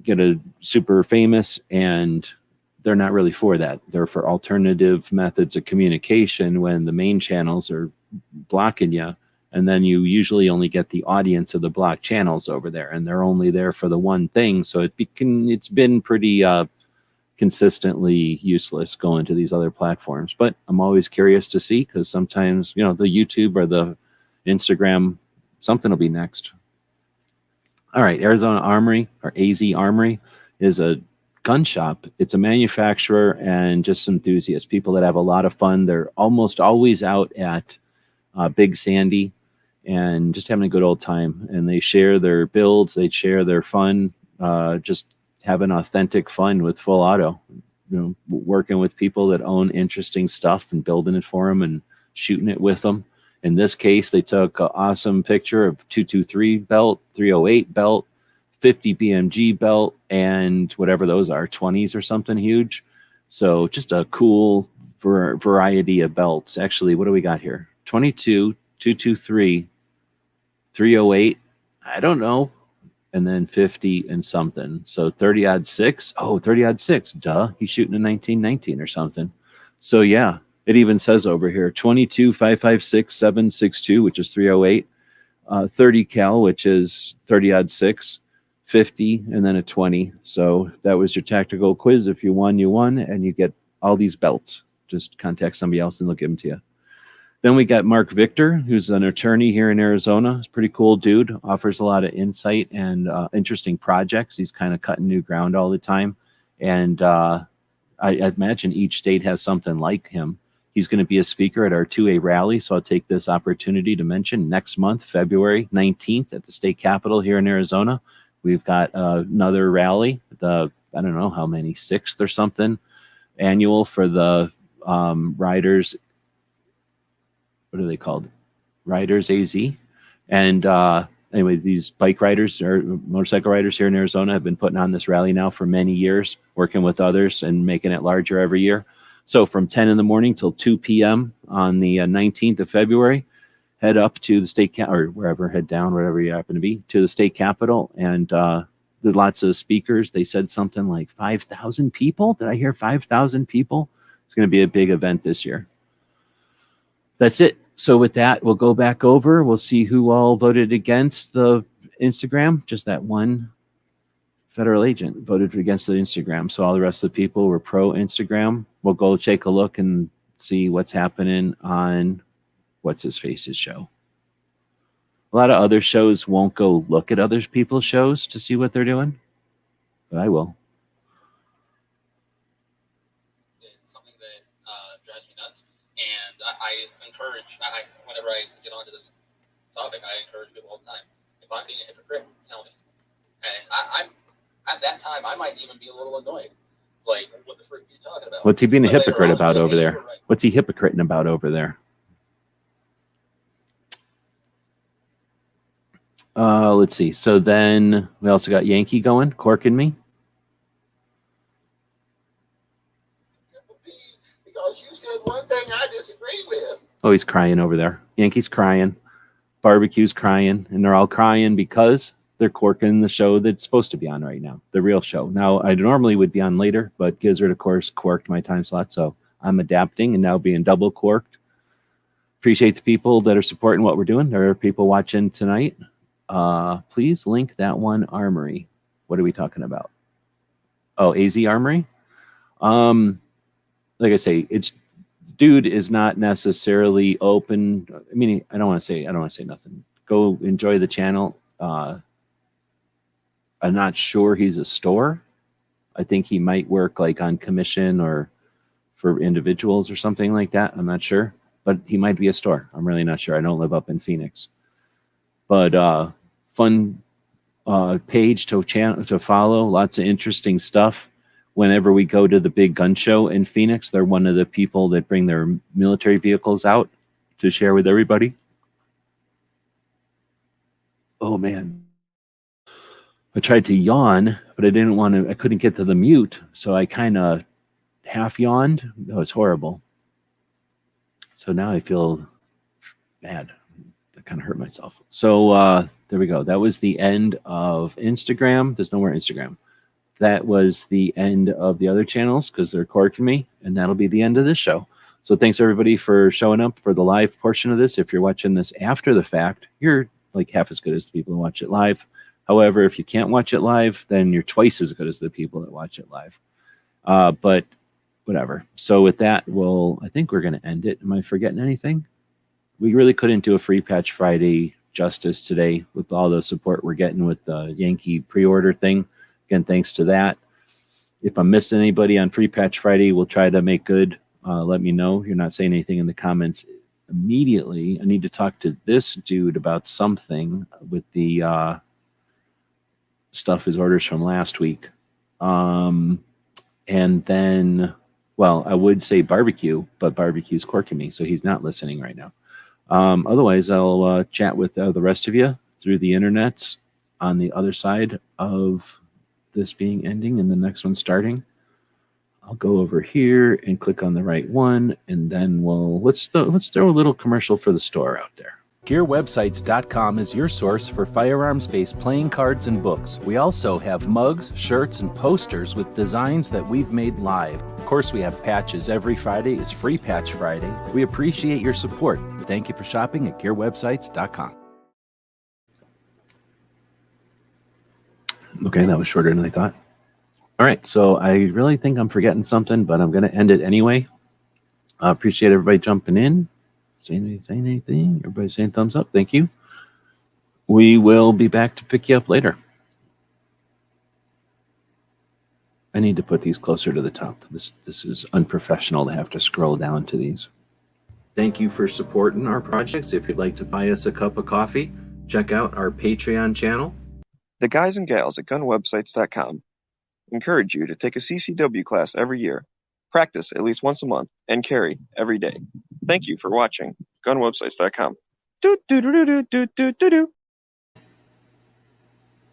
get a super famous, and they're not really for that. They're for alternative methods of communication when the main channels are blocking you. And then you usually only get the audience of the blocked channels over there, and they're only there for the one thing. So it's been pretty consistently useless going to these other platforms. But I'm always curious to see, because sometimes, the YouTube or the Instagram, something will be next. All right, Arizona Armory, or AZ Armory, is a gun shop. It's a manufacturer and just enthusiasts, people that have a lot of fun. They're almost always out at Big Sandy and just having a good old time. And they share their builds, they share their fun, just having authentic fun with full auto, working with people that own interesting stuff and building it for them and shooting it with them. In this case, they took an awesome picture of 223 belt, 308 belt, 50 BMG belt, and whatever those are, 20s or something huge. So just a cool variety of belts. Actually, what do we got here? 22, 223, 308. I don't know. And then 50 and something. So 30-06. Oh, 30-06. Duh. He's shooting a 1919 or something. So yeah, it even says over here 22, 556, 762, which is 308. 30 cal, which is 30-06. 50, and then a 20. So that was your tactical quiz. If you won, you won, and you get all these belts. Just contact somebody else and they'll give them to you. Then we got Mark Victor, who's an attorney here in Arizona. He's a pretty cool dude, offers a lot of insight and interesting projects. He's kind of cutting new ground all the time. And I imagine each state has something like him. He's going to be a speaker at our 2A rally, so I'll take this opportunity to mention next month, February 19th at the state capitol here in Arizona. We've got another rally, I don't know how many, 6th or something, annual for the riders. What are they called? Riders AZ. And anyway, these bike riders or motorcycle riders here in Arizona have been putting on this rally now for many years, working with others and making it larger every year. So from 10 in the morning till 2 p.m. on the 19th of February, head up to the state or wherever, head down, wherever you happen to be, to the state capitol. And there's lots of speakers. They said something like 5,000 people. Did I hear 5,000 people? It's going to be a big event this year. That's it. So with that, we'll go back over. We'll see who all voted against the Instagram. Just that one federal agent voted against the Instagram. So all the rest of the people were pro Instagram. We'll go take a look and see what's happening on what's his face's show. A lot of other shows won't go look at other people's shows to see what they're doing, but I will. It's something that drives me nuts, and I encourage, whenever I get onto this topic, I encourage people all the time. If I'm being a hypocrite, tell me. And I'm at that time, I might even be a little annoyed. Like, what the freak are you talking about? What's he being a But later hypocrite on, about like, over hey, there? you're right. What's he hypocriting about over there? Let's see. So then we also got Yankee going, corking me. Because you said one thing I disagree with. Oh, he's crying over there. Yankee's crying. Barbecue's crying. And they're all crying because they're corking the show that's supposed to be on right now, the real show. Now, I normally would be on later, but Gizzard, of course, corked my time slot. So I'm adapting and now being double corked. Appreciate the people that are supporting what we're doing. There are people watching tonight. Please link that one armory. What are we talking about? Oh, AZ Armory. Like I say, it's dude is not necessarily open. I mean, I don't want to say nothing. Go enjoy the channel. I'm not sure he's a store. I think he might work like on commission or for individuals or something like that. I'm not sure, but he might be a store. I'm really not sure. I don't live up in Phoenix, but fun page to follow. Lots of interesting stuff. Whenever we go to the big gun show in Phoenix, they're one of the people that bring their military vehicles out to share with everybody. Oh man. I tried to yawn, but I couldn't get to the mute. So I kind of half yawned. That was horrible. So now I feel bad. I kind of hurt myself. So there we go. That was the end of Instagram. There's no more Instagram. That was the end of the other channels because they're corking me, and that'll be the end of this show. So thanks everybody for showing up for the live portion of this. If you're watching this after the fact, you're like half as good as the people who watch it live. However, if you can't watch it live, then you're twice as good as the people that watch it live. But whatever. So with that, I think we're going to end it. Am I forgetting anything? We really couldn't do a Free Patch Friday justice today with all the support we're getting with the Yankee pre-order thing. Again, thanks to that. If I'm missing anybody on Free Patch Friday, we'll try to make good. Let me know. You're not saying anything in the comments immediately. I need to talk to this dude about something with the stuff, his orders from last week. And then, well, I would say barbecue, but barbecue's corking me, so he's not listening right now. Otherwise, I'll chat with the rest of you through the internets on the other side of this being ending and the next one starting. I'll go over here and click on the right one, and then let's throw a little commercial for the store out there. GearWebsites.com is your source for firearms-based playing cards and books. We also have mugs, shirts, and posters with designs that we've made live. Of course, we have patches. Every Friday is Free Patch Friday. We appreciate your support. Thank you for shopping at GearWebsites.com. Okay, that was shorter than I thought. All right, so I really think I'm forgetting something, but I'm going to end it anyway. I appreciate everybody jumping in. Saying anything? Everybody saying thumbs up? Thank you. We will be back to pick you up later. I need to put these closer to the top. This is unprofessional to have to scroll down to these. Thank you for supporting our projects. If you'd like to buy us a cup of coffee, check out our Patreon channel. The guys and gals at gunwebsites.com encourage you to take a CCW class every year, practice at least once a month, and carry every day. Thank you for watching gunwebsites.com.